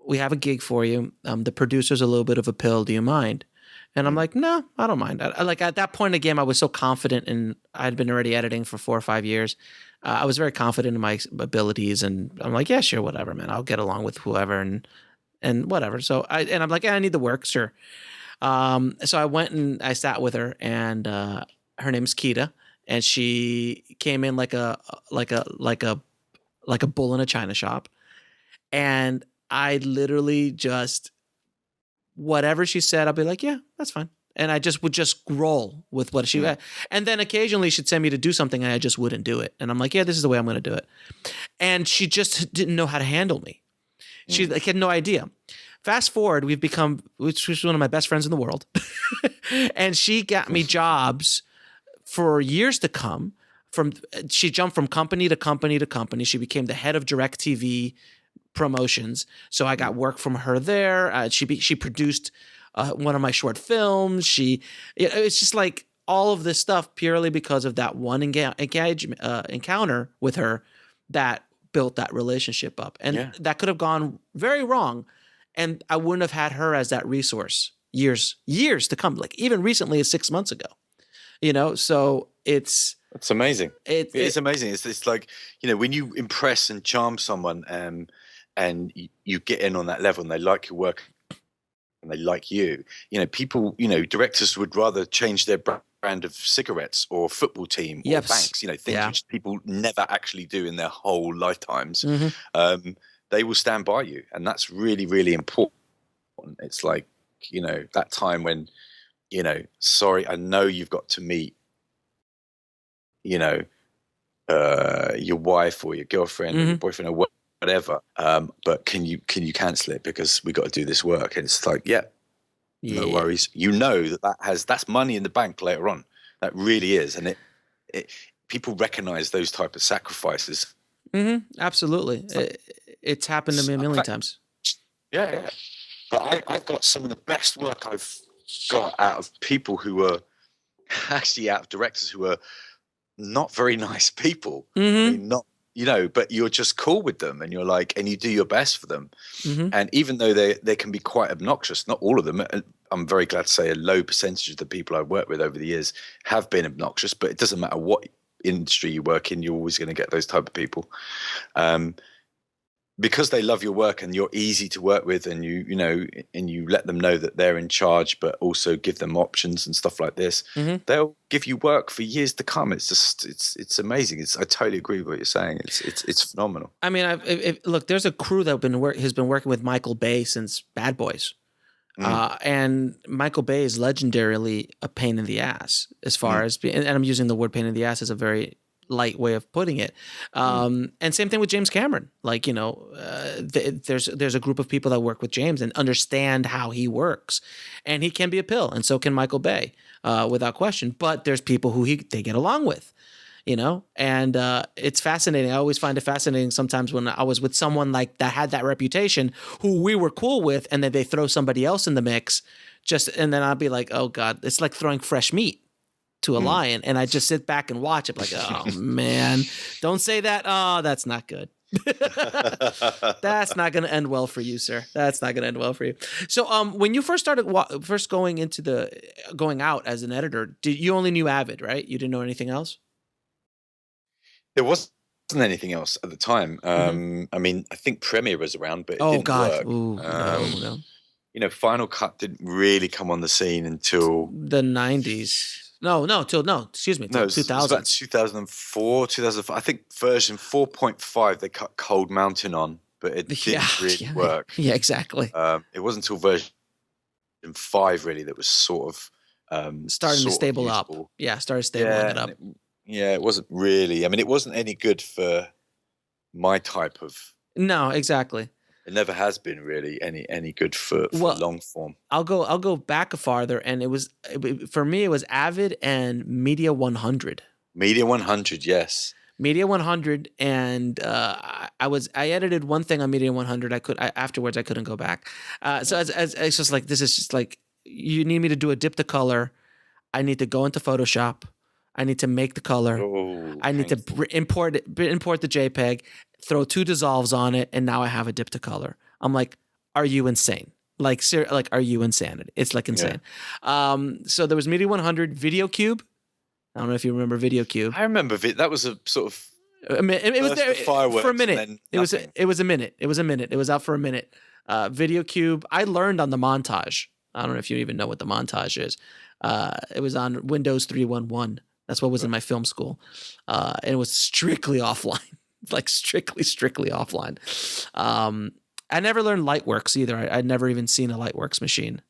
we have a gig for you. The producer's a little bit of a pill. Do you mind?" And I'm like, "No, I don't mind." Like at that point in the game, I was so confident, and I'd been already editing for 4 or 5 years. I was very confident in my abilities, and I'm like, "Yeah, sure, whatever, man. I'll get along with whoever and whatever." So I'm like, "Yeah, I need the work, sure." So I went and I sat with her, and her name's Kita, and she came in like a bull in a china shop, and I literally just, whatever she said, I'll be like, "Yeah, that's fine." And I would just roll with what she had. And then occasionally she'd send me to do something and I just wouldn't do it. And I'm like, "Yeah, this is the way I'm going to do it." And she just didn't know how to handle me. She had no idea. Fast forward, which was one of my best friends in the world. And she got me jobs for years to come. She jumped from company to company to company. She became the head of DirecTV promotions. So I got work from her there. She produced one of my short films. It's just like all of this stuff purely because of that one encounter with her that built that relationship up. And that could have gone very wrong. And I wouldn't have had her as that resource years to come. Like even recently, 6 months ago, so it's amazing. It's amazing. It's like, when you impress and charm someone and you get in on that level and they like your work and they like you, people, directors would rather change their brand of cigarettes or football team or banks, things which people never actually do in their whole lifetimes. They will stand by you. And that's really, really important. It's like, that time when, sorry, I know you've got to meet, your wife or your girlfriend or your boyfriend or whatever. But can you cancel it because we got to do this work? And it's like, no worries. That's money in the bank later on. That really is. And it people recognize those type of sacrifices. Absolutely. It's happened to me a million times. Yeah. But I've got some of the best work I've got out of people who are actually out of directors who are not very nice people. I mean, not, but you're just cool with them and you're like, and you do your best for them. And even though they can be quite obnoxious, not all of them, I'm very glad to say a low percentage of the people I've worked with over the years have been obnoxious, but it doesn't matter what industry you work in, you're always going to get those type of people. Because they love your work and you're easy to work with, and you let them know that they're in charge, but also give them options and stuff like this. They'll give you work for years to come. It's just, it's amazing. I totally agree with what you're saying. It's phenomenal. I mean, look, there's a crew that has been working with Michael Bay since Bad Boys. And Michael Bay is legendarily a pain in the ass as far as being, and I'm using the word pain in the ass as a very light way of putting it. And same thing with James Cameron. Like, there's a group of people that work with James and understand how he works, and he can be a pill, and so can Michael Bay, without question. But there's people who they get along with, and it's fascinating. I always find it fascinating sometimes when I was with someone like that had that reputation who we were cool with, and then they throw somebody else in the mix, and then I'll be like, oh God, it's like throwing fresh meat to a lion. And I just sit back and watch it like, oh man, don't say that. Oh, that's not good. That's not going to end well for you, sir. That's not going to end well for you. So, when you first started going out as an editor, you only knew Avid, right? You didn't know anything else? There wasn't anything else at the time. I mean, I think Premiere was around, but it didn't work. Ooh, no. Final Cut didn't really come on the scene until the 90s. Excuse me. No, 2000. it was about 2004, 2005. I think version 4.5 they cut Cold Mountain on, but it didn't really work. Yeah, exactly. It wasn't until version 5 really that was sort of starting to stable up. Yeah, started stabling it up. It wasn't really. I mean, it wasn't any good for my type of. No, exactly. It never has been really any good for long form. I'll go back farther, and for me it was Avid and Media 100. Media 100, yes. Media 100, and I edited one thing on Media 100. Afterwards I couldn't go back. So as it's just like, this is just like, you need me to do a dip to color. I need to go into Photoshop. I need to make the color. I need to import the JPEG, throw 2 dissolves on it, and now I have a dip to color. I'm like, are you insane? Like, are you insanity? It's like insane. Yeah. So there was Media 100, Video Cube. I don't know if you remember Video Cube. I remember that was a sort of. It was there for a minute. It was a minute. It was out for a minute. Video Cube. I learned on the montage. I don't know if you even know what the montage is. It was on Windows 3.1.1. That's what was in my film school. And it was strictly offline, like strictly offline. I never learned Lightworks either. I'd never even seen a Lightworks machine.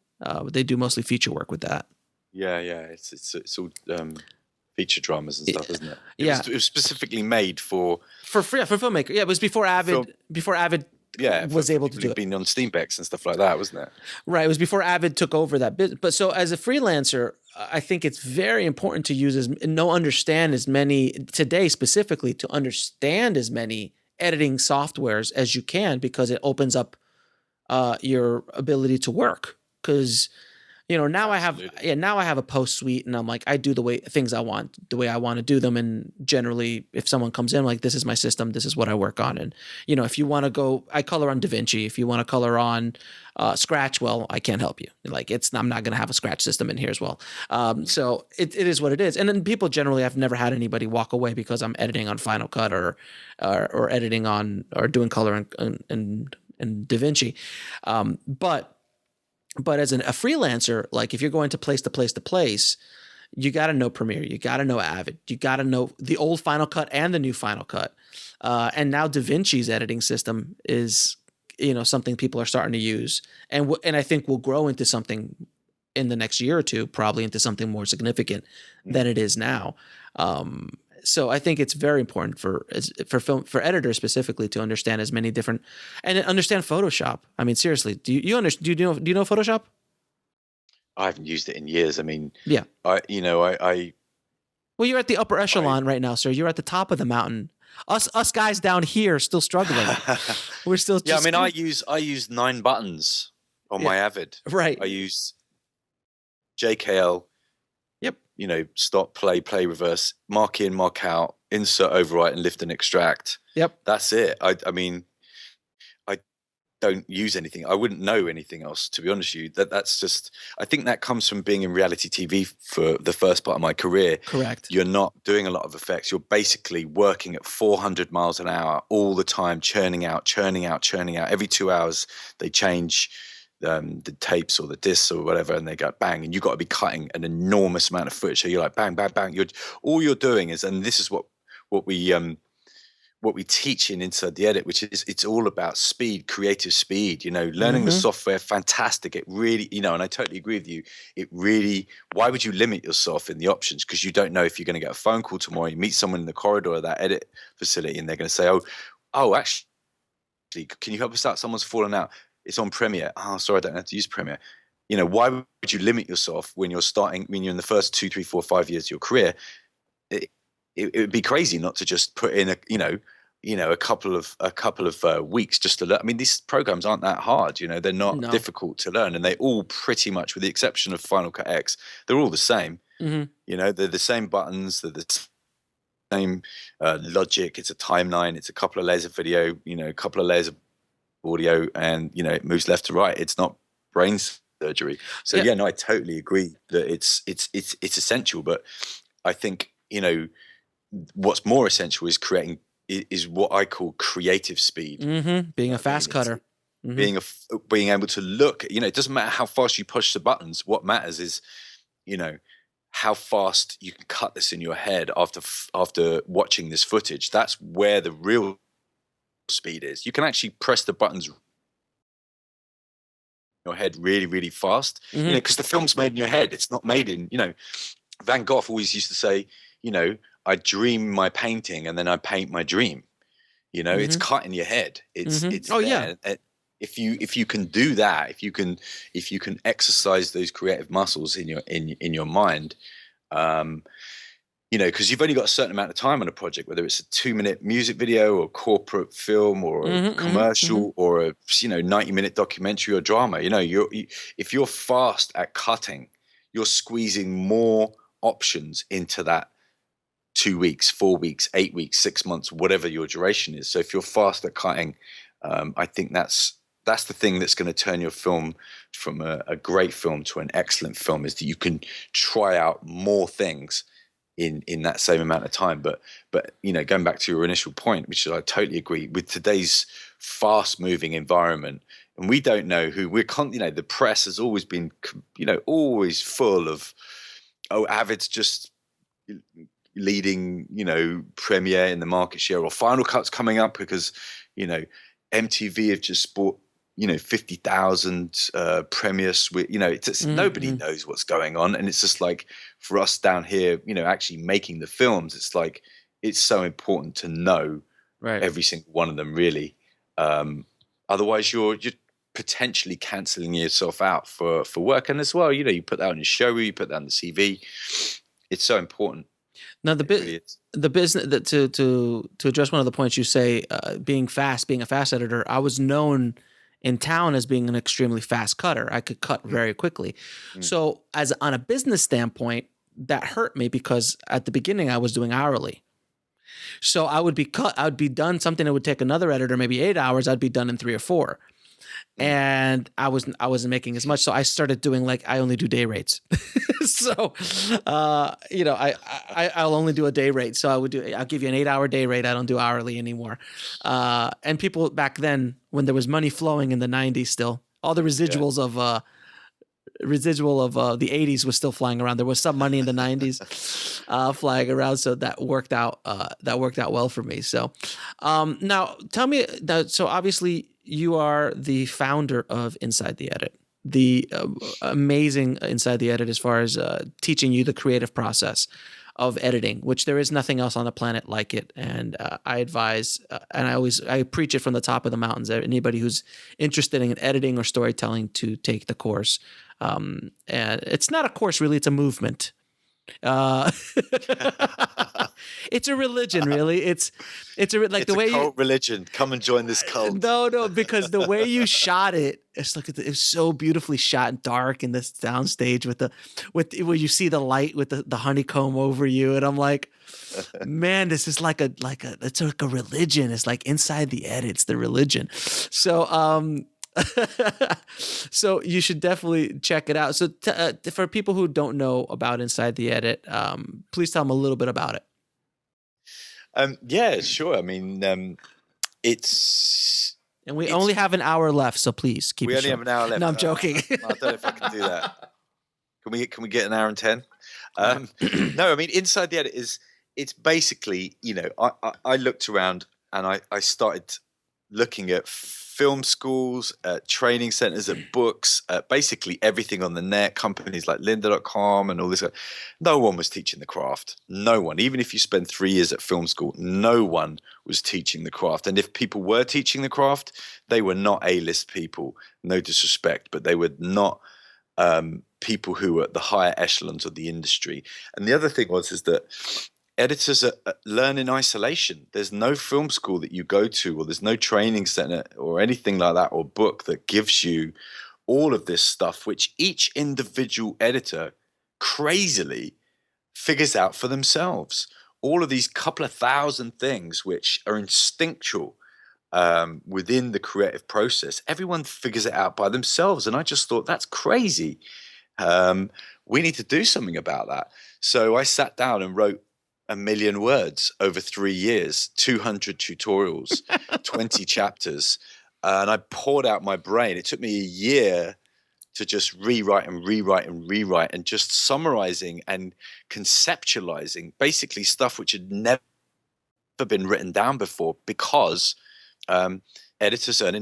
They do mostly feature work with that. Yeah. It's all feature dramas and stuff, isn't it? It was specifically made for filmmaker. Yeah, it was before Avid. Was able to do it. Been on Steambex and stuff like that, wasn't it? Right. It was before Avid took over that business. But so as a freelancer, I think it's very important to understand as many today specifically to understand as many editing softwares as you can, because it opens up your ability to work. Because now Absolutely. I have a post suite, and I'm like, I do the way I want to do them. And generally, if someone comes in, like, this is my system, this is what I work on. And if you want to go, I color on DaVinci. If you want to color on Scratch, well, I can't help you. Like, I'm not going to have a Scratch system in here as well. So it is what it is. And then people generally, I've never had anybody walk away because I'm editing on Final Cut or editing on or doing color in DaVinci. But as a freelancer, like, if you're going to place, you got to know Premiere, you got to know Avid, you got to know the old Final Cut and the new Final Cut. And now DaVinci's editing system is, something people are starting to use, and I think will grow into something in the next year or two, probably into something more significant than it is now. So I think it's very important for editors specifically to understand as many different, and understand Photoshop. I mean, seriously, do you know Photoshop? I haven't used it in years. I mean, yeah. Well, you're at the upper echelon right now, sir. You're at the top of the mountain. Us guys down here still struggling. We're still. I mean, I use 9 buttons on my Avid. Right. I use JKL. Yep. Stop, play, reverse, mark in, mark out, insert, overwrite, and lift and extract. Yep. That's it. I mean, I don't use anything. I wouldn't know anything else, to be honest with you. That's just, I think that comes from being in reality TV for the first part of my career. Correct. You're not doing a lot of effects. You're basically working at 400 miles an hour all the time, churning out. Every 2 hours, they change the tapes or the discs or whatever, and they go bang, and you've got to be cutting an enormous amount of footage. So you're like bang, bang, bang. All you're doing is, and this is what we teach in Inside the Edit, which is it's all about speed, creative speed. Learning the software, fantastic. It really, and I totally agree with you. It really, why would you limit yourself in the options? Because you don't know if you're going to get a phone call tomorrow. You meet someone in the corridor of that edit facility, and they're going to say, "Oh, actually, can you help us out? Someone's fallen out. It's on Premiere. Oh, sorry, I don't have to use Premiere." Why would you limit yourself when you're in the first 2, 3, 4, 5 years of your career? it would be crazy not to just put in a couple of weeks just to learn. I mean, these programs aren't that hard. They're not No. difficult to learn, and they all pretty much, with the exception of Final Cut X, they're all the same. They're the same buttons, they're the same logic. It's a timeline. It's a couple of layers of video. A couple of layers of audio, and it moves left to right. It's not brain surgery. So no, I totally agree that it's essential. But I think what's more essential is what I call creative speed. Being a fast cutter. Being able to look. It doesn't matter how fast you push the buttons. What matters is how fast you can cut this in your head after watching this footage. That's where the real speed is. You can actually press the buttons in your head really, really fast. Because the film's made in your head. It's not made in. Van Gogh always used to say, I dream my painting and then I paint my dream. It's cut in your head. It's oh there. yeah. If you can do that, if you can exercise those creative muscles in your mind, because you've only got a certain amount of time on a project, whether it's a 2-minute music video or corporate film or a commercial or a 90-minute documentary or drama. If you're fast at cutting, you're squeezing more options into that 2 weeks, 4 weeks, 8 weeks, 6 months, whatever your duration is. So if you're fast at cutting, I think that's the thing that's going to turn your film from a great film to an excellent film, is that you can try out more things in that same amount of time. But going back to your initial point, which I totally agree with, today's fast moving environment, and we don't know who the press has always been, always full of, Avid's just leading, Premiere in the market share, or Final Cut's coming up because, MTV have just bought 50,000 Premiere Suite. Nobody knows what's going on, and it's just like, for us down here, actually making the films, it's like, it's so important to know every single one of them, really. Otherwise, you're potentially cancelling yourself out for work, and as well, you put that on your show, you put that on the CV. It's so important. Now the business that to address one of the points you say, being a fast editor, I was known in town as being an extremely fast cutter. I could cut very quickly. So on a business standpoint, that hurt me, because at the beginning I was doing hourly. So I would be done something that would take another editor maybe 8 hours. I'd be done in 3 or 4. And I wasn't making as much. So I started doing, I only do day rates. So, I'll only do a day rate. So I'll give you an 8-hour day rate. I don't do hourly anymore. And people back then, when there was money flowing in the 90s still, all the residuals of the 80s was still flying around. There was some money in the 90s flying around. So that worked out well for me. So now tell me, so obviously you are the founder of Inside the Edit, the amazing Inside the Edit, as far as teaching you the creative process of editing, which there is nothing else on the planet like it. And I advise, and I preach it from the top of the mountains, anybody who's interested in editing or storytelling to take the course. And it's not a course, really, it's a movement. It's a religion, really. It's the way cult religion. Come and join this cult. No, because the way you shot it, it's so beautifully shot and dark in this downstage where you see the light with the honeycomb over you, and I'm like, man, this is it's like a religion. It's like Inside the Edit, it's the religion. So so you should definitely check it out. So for people who don't know about Inside the Edit, please tell them a little bit about it. Yeah, sure. I mean, it's... And we only have an hour left, so please keep it short. We only have an hour left. No, I'm joking. I don't know if I can do that. Can we get an hour and 10? No, I mean, Inside the Edit it's basically, I looked around and I started looking at film schools, at training centers, at books, basically everything on the net, companies like lynda.com and all this. No one was teaching the craft. No one. Even if you spend 3 years at film school, no one was teaching the craft. And if people were teaching the craft, they were not A-list people. No disrespect, but they were not people who were at the higher echelons of the industry. And the other thing is that editors learn in isolation. There's no film school that you go to, or there's no training center or anything like that, or book that gives you all of this stuff, which each individual editor crazily figures out for themselves. All of these couple of thousand things which are instinctual within the creative process, everyone figures it out by themselves. And I just thought, that's crazy. We need to do something about that. So I sat down and wrote 1,000,000 words over 3 years, 200 tutorials, 20 chapters. And I poured out my brain. It took me a year to just rewrite and just summarizing and conceptualizing basically stuff which had never been written down before, because editors learn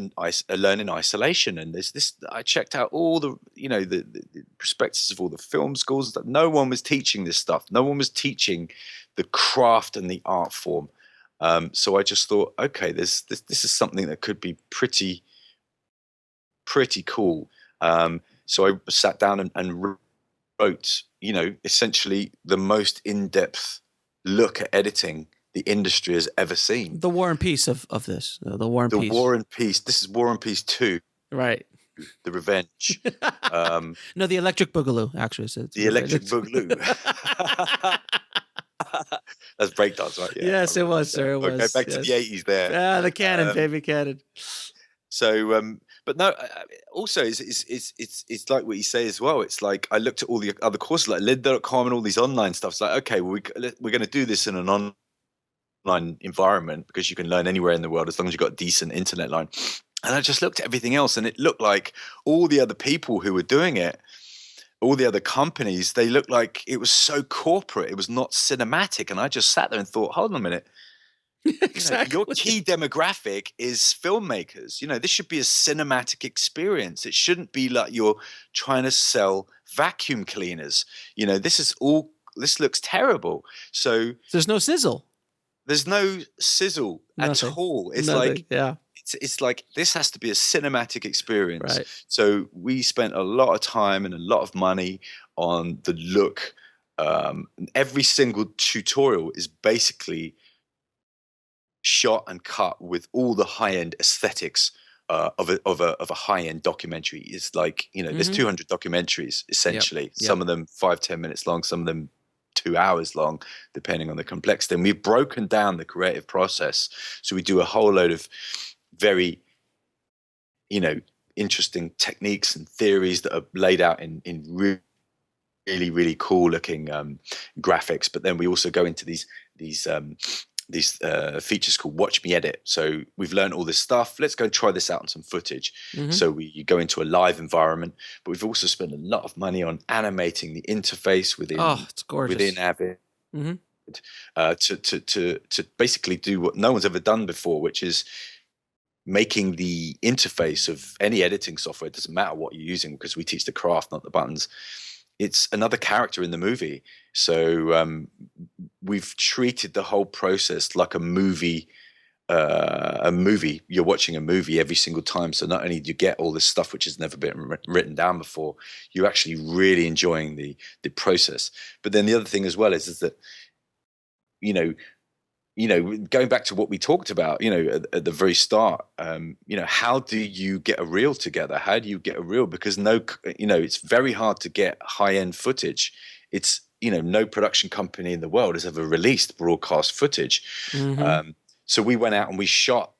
in isolation. And there's this, I checked out all the, the prospectus of all the film schools, that no one was teaching this stuff. No one was teaching the craft and the art form. So I just thought, okay, this is something that could be pretty cool. So I sat down and wrote, essentially the most in-depth look at editing the industry has ever seen. The War and Peace of this. The War and Peace. The War and Peace. This is War and Peace 2. Right. The Revenge. No, the Electric Boogaloo, actually. So the Electric Boogaloo. That's breakdance, right? Yeah, yes, it was, sir. It was. Go back to the 80s there. The canon, baby, canon. So, but no, also it's like what you say as well. It's like I looked at all the other courses like lid.com and all these online stuff. It's like, okay, well, we're going to do this in an online environment, because you can learn anywhere in the world as long as you've got a decent internet line. And I just looked at everything else, and it looked like all the other people who were doing it, all the other companies, they looked like it was so corporate. It was not cinematic. And I just sat there and thought, hold on a minute. Exactly. Your key demographic is filmmakers. This should be a cinematic experience. It shouldn't be like you're trying to sell vacuum cleaners. This looks terrible. So there's no sizzle. There's no sizzle at all. It's Nothing. like, it's like this has to be a cinematic experience. Right. So we spent a lot of time and a lot of money on the look. Every single tutorial is basically shot and cut with all the high-end aesthetics of a high-end documentary. It's like, there's 200 documentaries essentially. Yep. Some of them 5-10 minutes long, some of them 2 hours long, depending on the complexity. And we've broken down the creative process. So we do a whole load of very, interesting techniques and theories that are laid out in really, really cool looking graphics. But then we also go into these features called Watch Me Edit. So we've learned all this stuff. Let's go and try this out on some footage. So you go into a live environment, but we've also spent a lot of money on animating the interface within it's gorgeous. within Avid to basically do what no one's ever done before, which is making the interface of any editing software. It doesn't matter what you're using, because we teach the craft, not the buttons. It's another character in the movie. So we've treated the whole process like a movie. You're watching a movie every single time. So not only do you get all this stuff which has never been written down before, you're actually really enjoying the process. But then the other thing as well is that, going back to what we talked about, at the very start, how do you get a reel together? How do you get a reel? Because it's very hard to get high-end footage. It's, no production company in the world has ever released broadcast footage. So we went out and we shot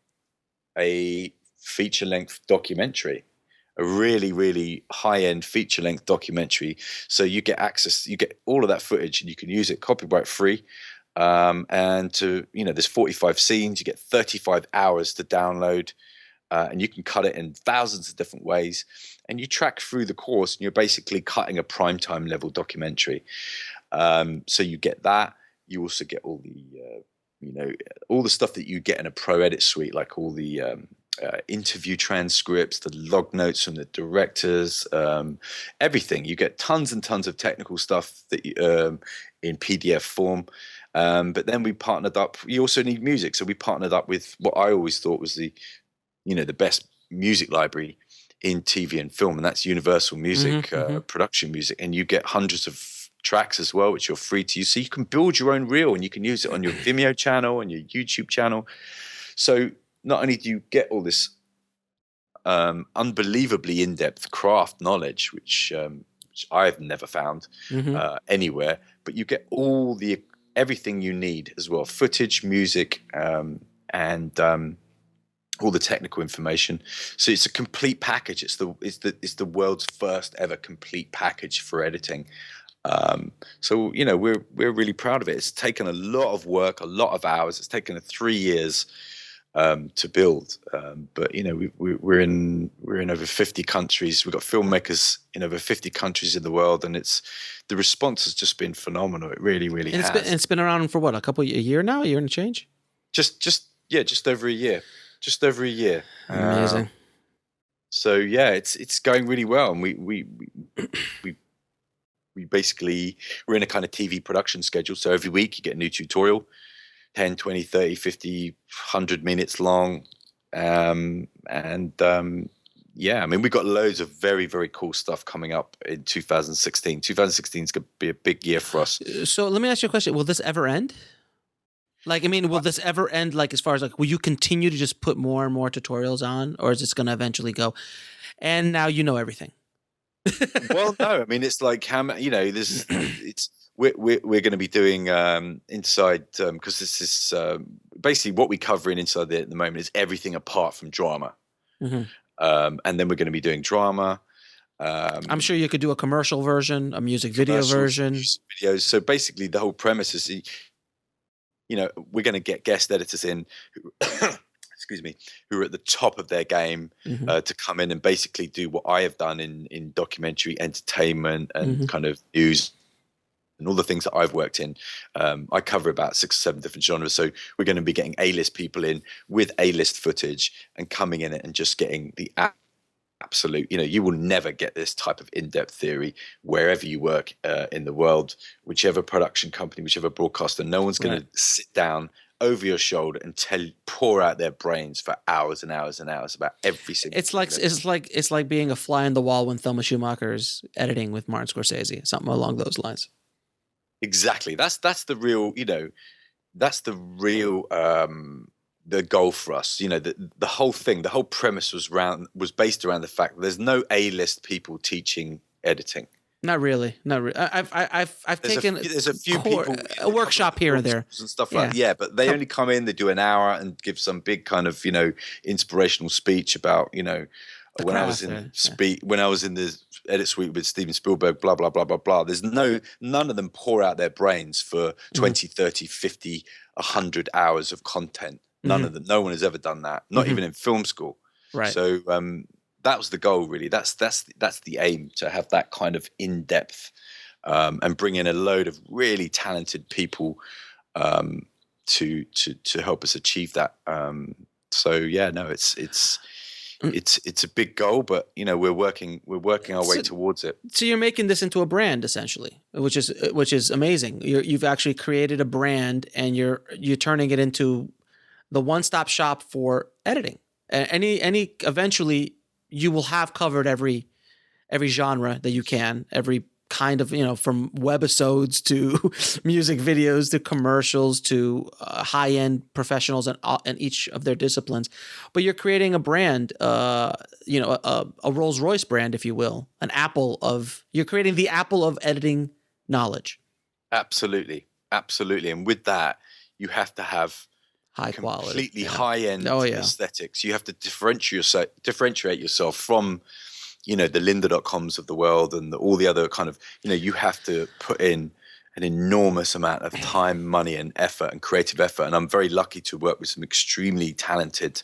a feature-length documentary, a really, really high-end feature-length documentary. So you get all of that footage, and you can use it copyright-free. And there's 45 scenes, you get 35 hours to download, and you can cut it in thousands of different ways, and you track through the course, and you're basically cutting a primetime level documentary. So you get that. You also get all the all the stuff that you get in a pro edit suite, like all the interview transcripts, the log notes from the directors, everything. You get tons and tons of technical stuff that in PDF form. But then we partnered up. You also need music, so we partnered up with what I always thought was the best music library in TV and film, and that's Universal Music, production music. And you get hundreds of tracks as well, which you're free to use. So you can build your own reel and you can use it on your Vimeo channel and your YouTube channel. So not only do you get all this unbelievably in-depth craft knowledge, which I've never found anywhere, but you get everything you need as well: footage, music, and all the technical information. So it's a complete package. It's the world's first ever complete package for editing. So we're really proud of it. It's taken a lot of work, a lot of hours. It's taken 3 years to build, but we're in over 50 countries. We've got filmmakers in over 50 countries in the world, and the response has just been phenomenal. It really, really has. It's been around for what, a year now, a year and change? Just over a year. Just over a year. Amazing. So yeah, it's going really well, and we basically, we're in a kind of TV production schedule. So every week you get a new tutorial, 10, 20, 30, 50, 100 minutes long. Yeah, I mean, we've got loads of very, very cool stuff coming up in 2016. 2016 is going to be a big year for us. So let me ask you a question. Will this ever end? Like, I mean, will this ever end? Like, as far as like, will you continue to just put more and more tutorials on, or is this going to eventually go, and now you know everything? Well, no, I mean, it's like we're going to be doing inside, because this is basically what we cover in Inside at the moment is everything apart from drama. And then we're going to be doing drama. I'm sure you could do a commercial version, a music video version. Videos. So basically the whole premise is, we're going to get guest editors in excuse me, who are at the top of their game to come in and basically do what I have done in documentary entertainment and kind of news and all the things that I've worked in. I cover about 6 or 7 different genres. So we're going to be getting A-list people in with A-list footage and coming in and just getting the absolute, you will never get this type of in-depth theory wherever you work in the world, whichever production company, whichever broadcaster. No one's going to sit down over your shoulder and pour out their brains for hours and hours and hours about every single. It's like being a fly on the wall when Thelma Schumacher's editing with Martin Scorsese, something along those lines. Exactly. That's the real, that's the real the goal for us. The whole thing, the whole premise was based around the fact that there's no A-list people teaching editing. Not really. I've taken there's a few people, a workshop here and there and stuff like that. Yeah, but they only come in, they do an hour and give some big kind of inspirational speech about when I was in the edit suite with Steven Spielberg, blah blah blah blah blah. There's none of them pour out their brains for 20, 30, 50, 100 hours of content. None of them. No one has ever done that. Not even in film school. Right. So that was the goal, really. That's the aim, to have that kind of in-depth and bring in a load of really talented people to help us achieve that. So yeah, no, it's a big goal, but we're working our way towards it. So you're making this into a brand, essentially, which is amazing. You've actually created a brand, and you're turning it into the one-stop shop for editing. Eventually you will have covered every genre that you can, every kind of, from webisodes to music videos to commercials to high-end professionals and each of their disciplines. But you're creating a brand, a Rolls-Royce brand, if you will, you're creating the Apple of editing knowledge. Absolutely. And with that, you have to have high quality, completely high-end aesthetics. You have to differentiate yourself from, the lynda.coms of the world and all the other kind of, you have to put in an enormous amount of time, money, and effort and creative effort. And I'm very lucky to work with some extremely talented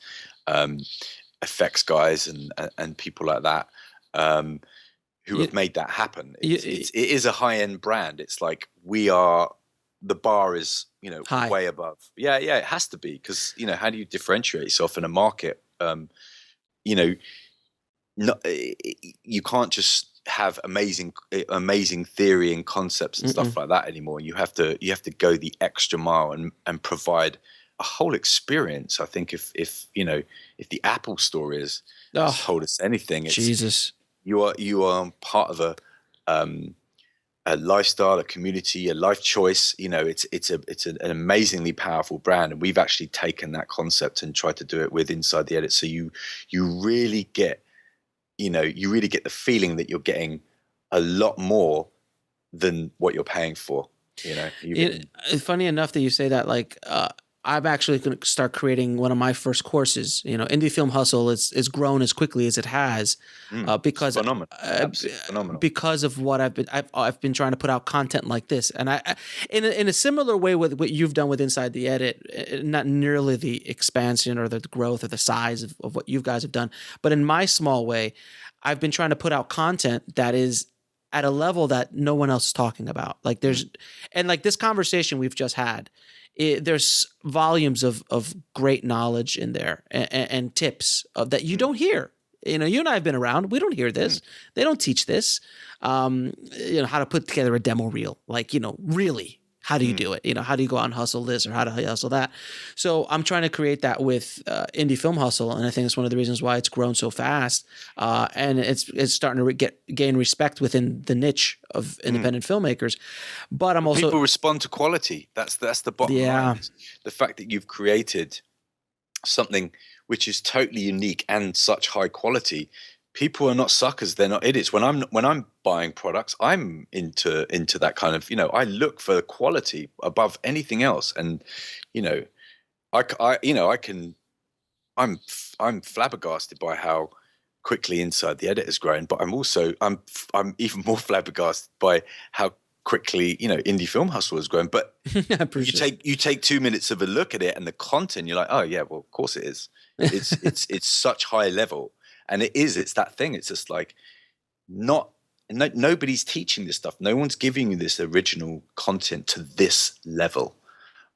effects guys and people like that who have made that happen. It is a high-end brand. It's like the bar is, high. Way above. Yeah, it has to be, because, how do you differentiate yourself in a market? You can't just have amazing theory and concepts and stuff like that anymore. You have to go the extra mile and provide a whole experience. I think if the Apple story has told us anything, it's Jesus. You are part of a lifestyle, a community, a life choice. It's an amazingly powerful brand, and we've actually taken that concept and tried to do it with Inside the Edit. So you really get, you really get the feeling that you're getting a lot more than what you're paying for. Funny enough that you say that, like, I'm actually going to start creating one of my first courses. Indie Film Hustle is grown as quickly as it has because phenomenal. Absolutely phenomenal. Because of what I've been trying to put out content like this, and I in a similar way with what you've done with Inside the Edit, not nearly the expansion or the growth or the size of what you guys have done, but in my small way, I've been trying to put out content that is at a level that no one else is talking about. Like and like this conversation we've just had, there's volumes of great knowledge in there and tips that you don't hear. You and I have been around. We don't hear this. They don't teach this. How to put together a demo reel. Like, really, how do you do it? How do you go out and hustle this or how do you hustle that? So I'm trying to create that with Indie Film Hustle, and I think it's one of the reasons why it's grown so fast. And it's starting to gain respect within the niche of independent filmmakers. But I'm also people respond to quality. That's the bottom line. The fact that you've created something which is totally unique and such high quality. People are not suckers. They're not idiots. When I'm buying products, I'm into that kind of, I look for quality above anything else. And, I'm flabbergasted by how quickly Inside the Edit has grown, but I'm even more flabbergasted by how quickly, Indie Film Hustle has grown. But you take 2 minutes of a look at it and the content, you're like, oh yeah, well, of course it is. It's such high level. And it's that thing. It's just like nobody's teaching this stuff. No one's giving you this original content to this level.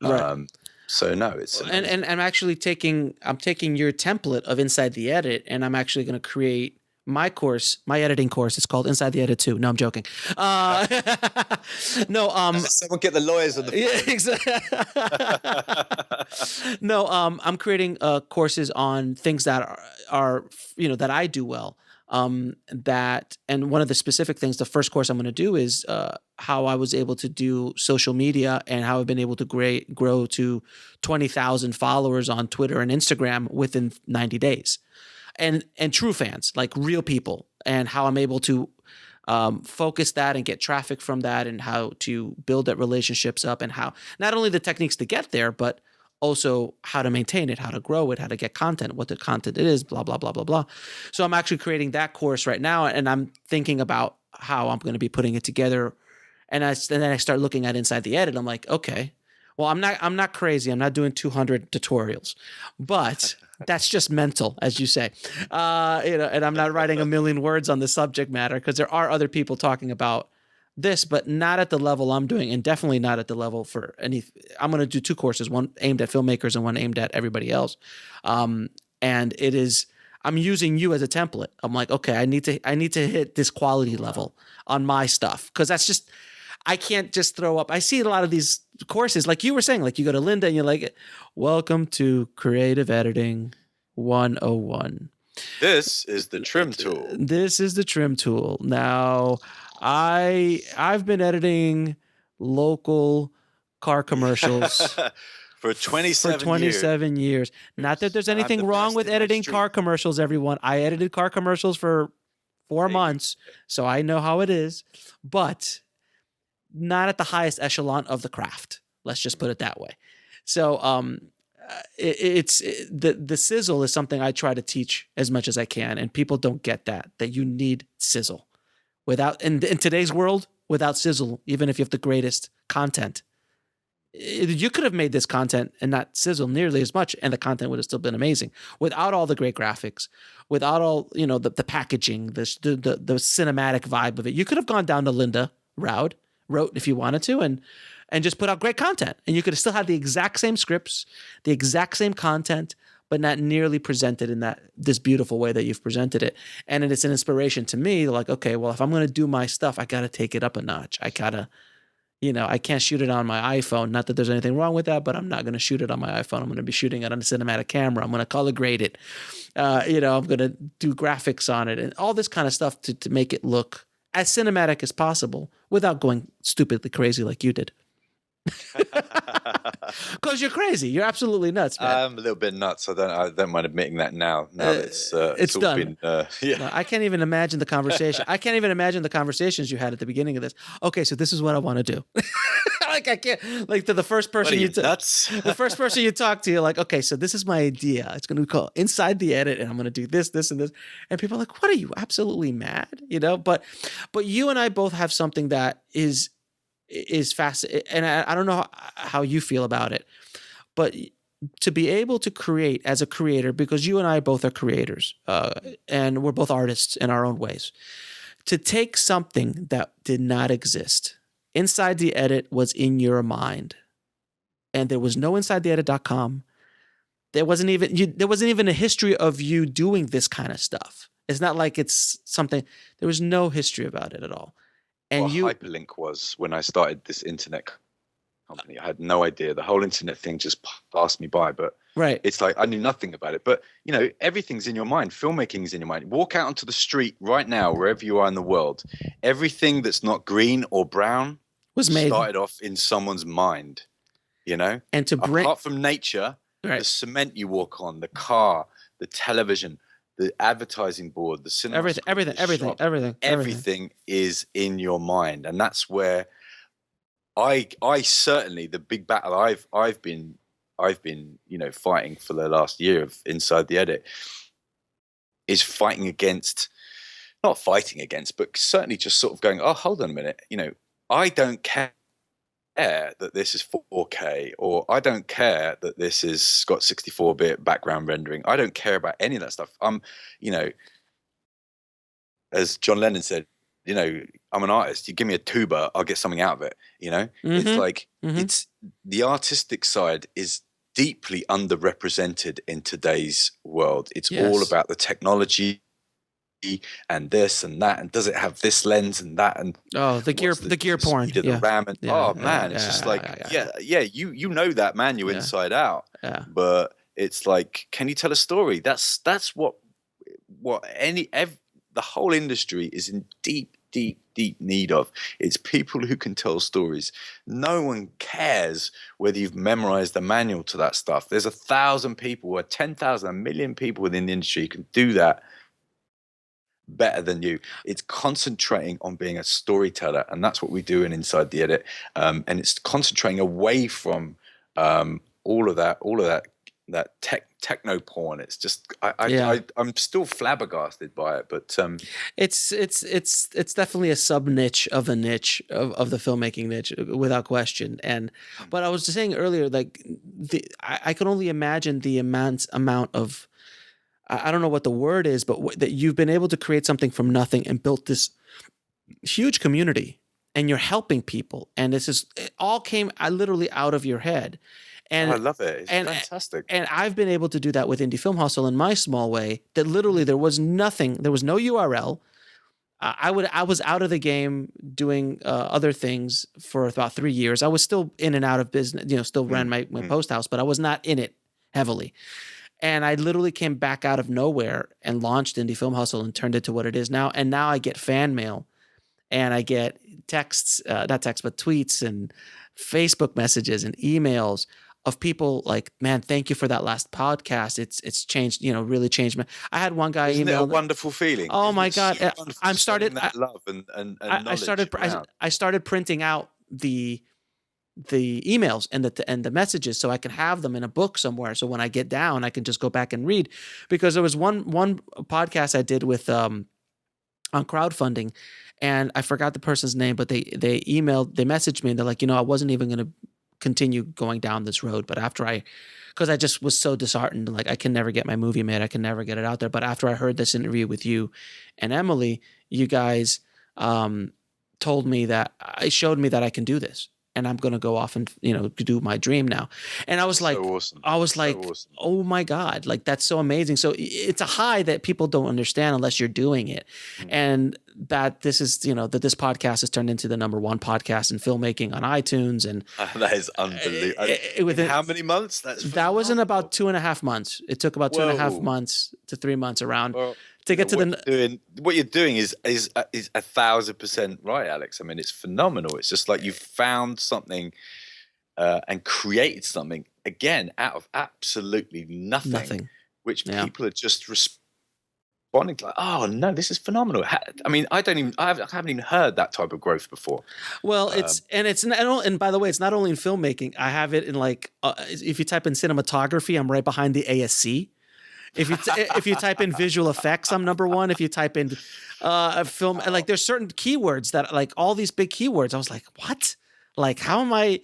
Right. So no, it's and I'm actually taking your template of Inside the Edit, and I'm actually going to create my course, my editing course. It's called Inside the Edit 2. No, I'm joking. No, someone get the lawyers on the phone. Yeah, exactly. No, I'm creating courses on things that are that I do well. And one of the specific things, the first course I'm going to do is how I was able to do social media and how I've been able to grow to 20,000 followers on Twitter and Instagram within 90 days. And true fans, like real people, and how I'm able to focus that and get traffic from that, and how to build that relationships up, and how not only the techniques to get there, but also how to maintain it, how to grow it, how to get content, what the content it is, blah, blah, blah, blah, blah. So I'm actually creating that course right now, and I'm thinking about how I'm going to be putting it together. And then I start looking at Inside the Edit. I'm like, okay, well, I'm not crazy. I'm not doing 200 tutorials, but that's just mental, as you say. And I'm not writing a million words on the subject matter, because there are other people talking about this, but not at the level I'm doing, and definitely not at the level for any. I'm going to do two courses, one aimed at filmmakers and one aimed at everybody else. And it is, I'm using you as a template. I'm like, okay, I need to hit this quality level on my stuff, because that's just, I can't just throw up. I see a lot of these courses, like you were saying, like you go to Linda and you're like, welcome to Creative Editing 101. This is the trim tool. This is the trim tool. Now, I've been editing local car commercials for 27 years. Not that there's anything wrong with editing car commercials, everyone. I edited car commercials for 4 months, so I know how it is, but not at the highest echelon of the craft. Let's just put it that way. So the sizzle is something I try to teach as much as I can, and people don't get that you need sizzle. Without in today's world, without sizzle, even if you have the greatest content, you could have made this content and not sizzle nearly as much, and the content would have still been amazing. Without all the great graphics, without all the packaging, the cinematic vibe of it, you could have gone down to Linda route if you wanted to, and just put out great content, and you could have still had the exact same scripts, the exact same content, but not nearly presented in this beautiful way that you've presented it. And it's an inspiration to me, like, okay, well, if I'm going to do my stuff, I got to take it up a notch. I gotta, I can't shoot it on my iPhone. Not that there's anything wrong with that, but I'm not going to shoot it on my iPhone. I'm going to be shooting it on a cinematic camera. I'm going to color grade it. I'm going to do graphics on it and all this kind of stuff to make it look as cinematic as possible without going stupidly crazy like you did. Because you're crazy. You're absolutely nuts, man. I'm a little bit nuts. I don't mind admitting that now. Now that it's all done. been, yeah. No, I can't even imagine the conversation. I can't even imagine the conversations you had at the beginning of this. Okay, so this is what I want to do. Like I can't. Like to the first person nuts? The first person you talk to, you're like, okay, so this is my idea. It's going to be called Inside the Edit, and I'm going to do this, this, and this. And people are like, what are you, absolutely mad? You know, but you and I both have something that is fascinating, and I don't know how you feel about it, but to be able to create as a creator, because you and I both are creators, and we're both artists in our own ways, to take something that did not exist. Inside the Edit was in your mind, and there was no InsideTheEdit.com. There wasn't even a history of you doing this kind of stuff. It's not like it's something. There was no history about it at all. And Hyperlink was when I started this internet company. I had no idea. The whole internet thing just passed me by. But right, it's like I knew nothing about it. But you know, everything's in your mind. Filmmaking is in your mind. Walk out onto the street right now, wherever you are in the world. Everything that's not green or brown started off in someone's mind. You know, and apart from nature, right, the cement you walk on, the car, the television, the advertising board, the cinema, everything is in your mind, and that's where I certainly, the big battle I've been fighting for the last year of Inside the Edit is not fighting against, but certainly just sort of going, oh, hold on a minute, I don't care that this is 4K, or I don't care that this is got 64-bit background rendering. I don't care about any of that stuff. As John Lennon said, I'm an artist. You give me a tuba, I'll get something out of it. It's like it's the artistic side is deeply underrepresented in today's world. It's all about the technology and this and that, and does it have this lens and that, and the gear porn, the RAM, and it's just like you know that manual inside out, but it's like, can you tell a story? That's what the whole industry is in deep need of. It's people who can tell stories. No one cares whether you've memorized the manual to that stuff. There's 1,000 people or 10,000, 1 million people within the industry who can do that better than you. It's concentrating on being a storyteller, and that's what we do in Inside the Edit. And it's concentrating away from all of that techno porn. It's just I'm still flabbergasted by it, but it's definitely a sub niche of a niche of the filmmaking niche, without question. And but I was just saying earlier, like I could only imagine the amount of, I don't know what the word is, but that you've been able to create something from nothing and built this huge community, and you're helping people, and it all came literally out of your head. And I love it. It's fantastic. And I've been able to do that with Indie Film Hustle in my small way, that literally there was nothing, there was no URL. I was out of the game doing other things for about 3 years. I was still in and out of business, still ran my post house, but I was not in it heavily. And I literally came back out of nowhere and launched Indie Film Hustle and turned it to what it is now. And now I get fan mail, and I get texts, not texts, but tweets and Facebook messages and emails of people like, man, thank you for that last podcast. It's changed, really changed me. I had one guy Isn't email. It a wonderful feeling. Oh my God. I started printing out the emails and the messages so I can have them in a book somewhere. So when I get down, I can just go back and read, because there was one podcast I did with, on crowdfunding, and I forgot the person's name, but they messaged me, and they're like, I wasn't even going to continue going down this road, but because I just was so disheartened, like I can never get my movie made, I can never get it out there. But after I heard this interview with you and Emily, you guys showed me that I can do this, and I'm going to go off and do my dream now. And I was like, awesome. Oh my God, like that's so amazing. So it's a high that people don't understand unless you're doing it. And that this is, you know, that this podcast has turned into the #1 podcast in filmmaking on iTunes. And That is unbelievable. Within how many months? That was in about 2.5 months. It took about 2.5 months to 3 months around to get to what you're doing is 1,000% right, Alex. I mean, it's phenomenal. It's just like you found something and created something again out of absolutely nothing. Which people are just responding to, like, oh no, this is phenomenal. I mean, I haven't even heard that type of growth before. Well, and by the way, it's not only in filmmaking. I have it in if you type in cinematography, I'm right behind the ASC. If you type in visual effects, I'm #1. If you type in film, like there's certain keywords that, like, all these big keywords, I was like, what? Like, how am I?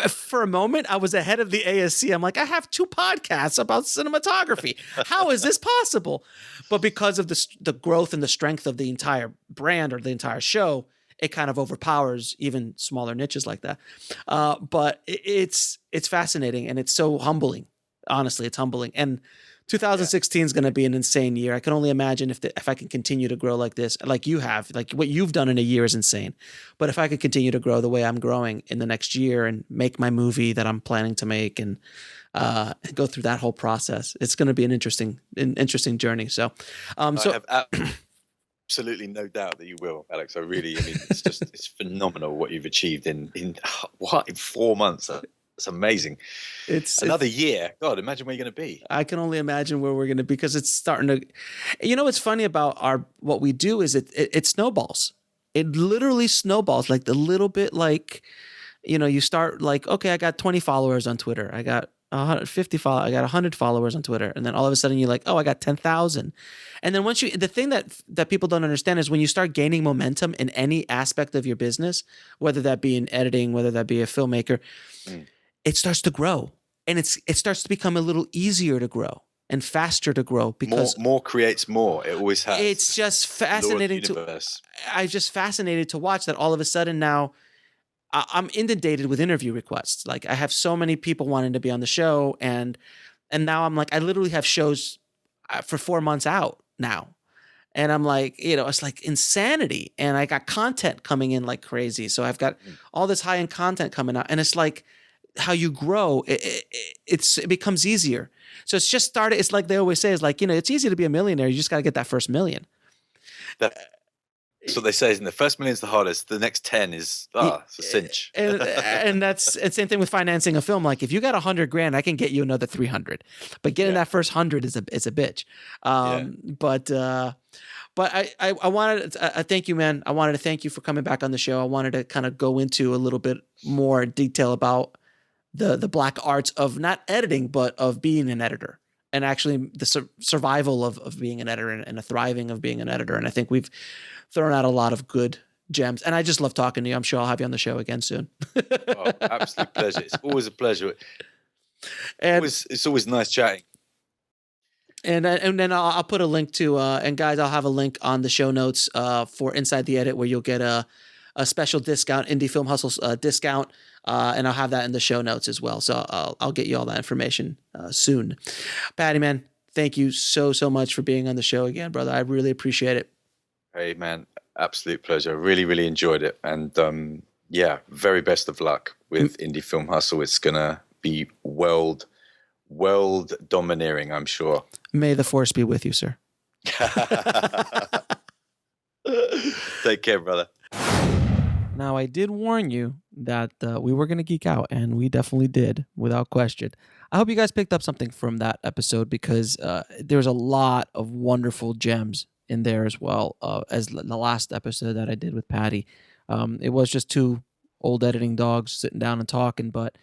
For a moment, I was ahead of the ASC. I'm like, I have 2 podcasts about cinematography. How is this possible? But because of the growth and the strength of the entire brand or the entire show, it kind of overpowers even smaller niches like that. But it's fascinating, and it's so humbling. Honestly, it's humbling. And 2016 is going to be an insane year. I can only imagine if I can continue to grow like this, like you have, like what you've done in a year is insane. But if I could continue to grow the way I'm growing in the next year and make my movie that I'm planning to make and go through that whole process, it's going to be an interesting journey. So, I have absolutely no doubt that you will, Alex. I mean, it's phenomenal what you've achieved in 4 months. It's amazing. It's another year. God, imagine where you're going to be. I can only imagine where we're going to be, because it's starting to, you know, what's funny about what we do is it snowballs. It literally snowballs, like the little bit, like, you know, you start like, okay, I got 20 followers on Twitter. I got 150 followers. I got 100 followers on Twitter. And then all of a sudden you're like, oh, I got 10,000. And then the thing that people don't understand is when you start gaining momentum in any aspect of your business, whether that be in editing, whether that be a filmmaker, it starts to grow, and it starts to become a little easier to grow and faster to grow, because more creates more. It always has. It's just fascinating I'm just fascinated to watch that all of a sudden now I'm inundated with interview requests. Like, I have so many people wanting to be on the show, and now I'm like, I literally have shows for 4 months out now. And I'm like, you know, it's like insanity. And I got content coming in like crazy. So I've got all this high-end content coming out, and it's like, how you grow, it becomes easier. So it's just started. It's like they always say, is like, you know, it's easy to be a millionaire. You just got to get that first million. That's what they say. Is in the first million's the hardest. The next 10 is it's a cinch. And that's the same thing with financing a film. Like, if you got $100,000, I can get you another 300. But getting that first 100 is a bitch. But I wanted to thank you, man. I wanted to thank you for coming back on the show. I wanted to kind of go into a little bit more detail about the black arts of not editing, but of being an editor, and actually the survival of being an editor and a thriving of being an editor. And I think we've thrown out a lot of good gems, and I just love talking to you. I'm sure I'll have you on the show again soon. Oh, absolute pleasure. It's always a pleasure. And it's always nice chatting. And then I'll put a link to, and guys, I'll have a link on the show notes for Inside the Edit, where you'll get a special discount, Indie Film Hustles discount. And I'll have that in the show notes as well. So I'll get you all that information soon. Paddy, man, thank you so much for being on the show again, brother. I really appreciate it. Hey, man, absolute pleasure. Really, really enjoyed it. And very best of luck with Indie Film Hustle. It's going to be world domineering, I'm sure. May the force be with you, sir. Take care, brother. Now, I did warn you that we were going to geek out, and we definitely did, without question. I hope you guys picked up something from that episode, because there's a lot of wonderful gems in there as well, as the last episode that I did with Paddy. It was just 2 old editing dogs sitting down and talking, but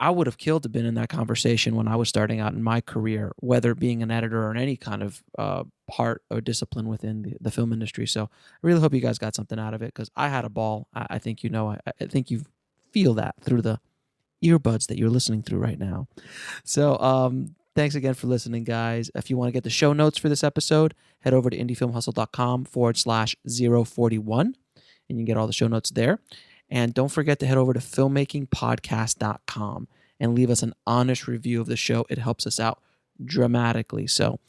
I would have killed to been in that conversation when I was starting out in my career, whether being an editor or in any kind of part or discipline within the film industry. So I really hope you guys got something out of it, because I had a ball. I think you know. I think you feel that through the earbuds that you're listening through right now. So thanks again for listening, guys. If you want to get the show notes for this episode, head over to indiefilmhustle.com/041, and you can get all the show notes there. And don't forget to head over to filmmakingpodcast.com and leave us an honest review of the show. It helps us out dramatically. So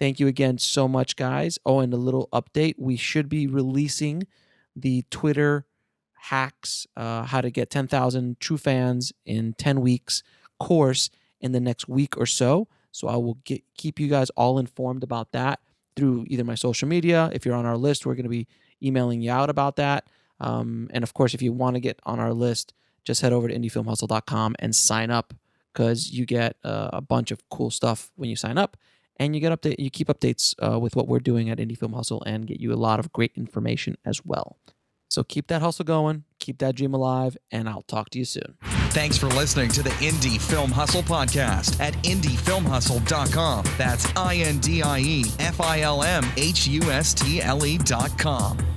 Thank you again so much, guys. Oh, and a little update. We should be releasing the Twitter hacks, how to get 10,000 true fans in 10 weeks course in the next week or so. So I will keep you guys all informed about that through either my social media. If you're on our list, we're going to be emailing you out about that. And of course, if you want to get on our list, just head over to indiefilmhustle.com and sign up, because you get a bunch of cool stuff when you sign up, and you keep updates with what we're doing at Indie Film Hustle, and get you a lot of great information as well. So keep that hustle going, keep that dream alive, and I'll talk to you soon. Thanks for listening to the Indie Film Hustle podcast at indiefilmhustle.com. That's INDIEFILMHUSTLE.com.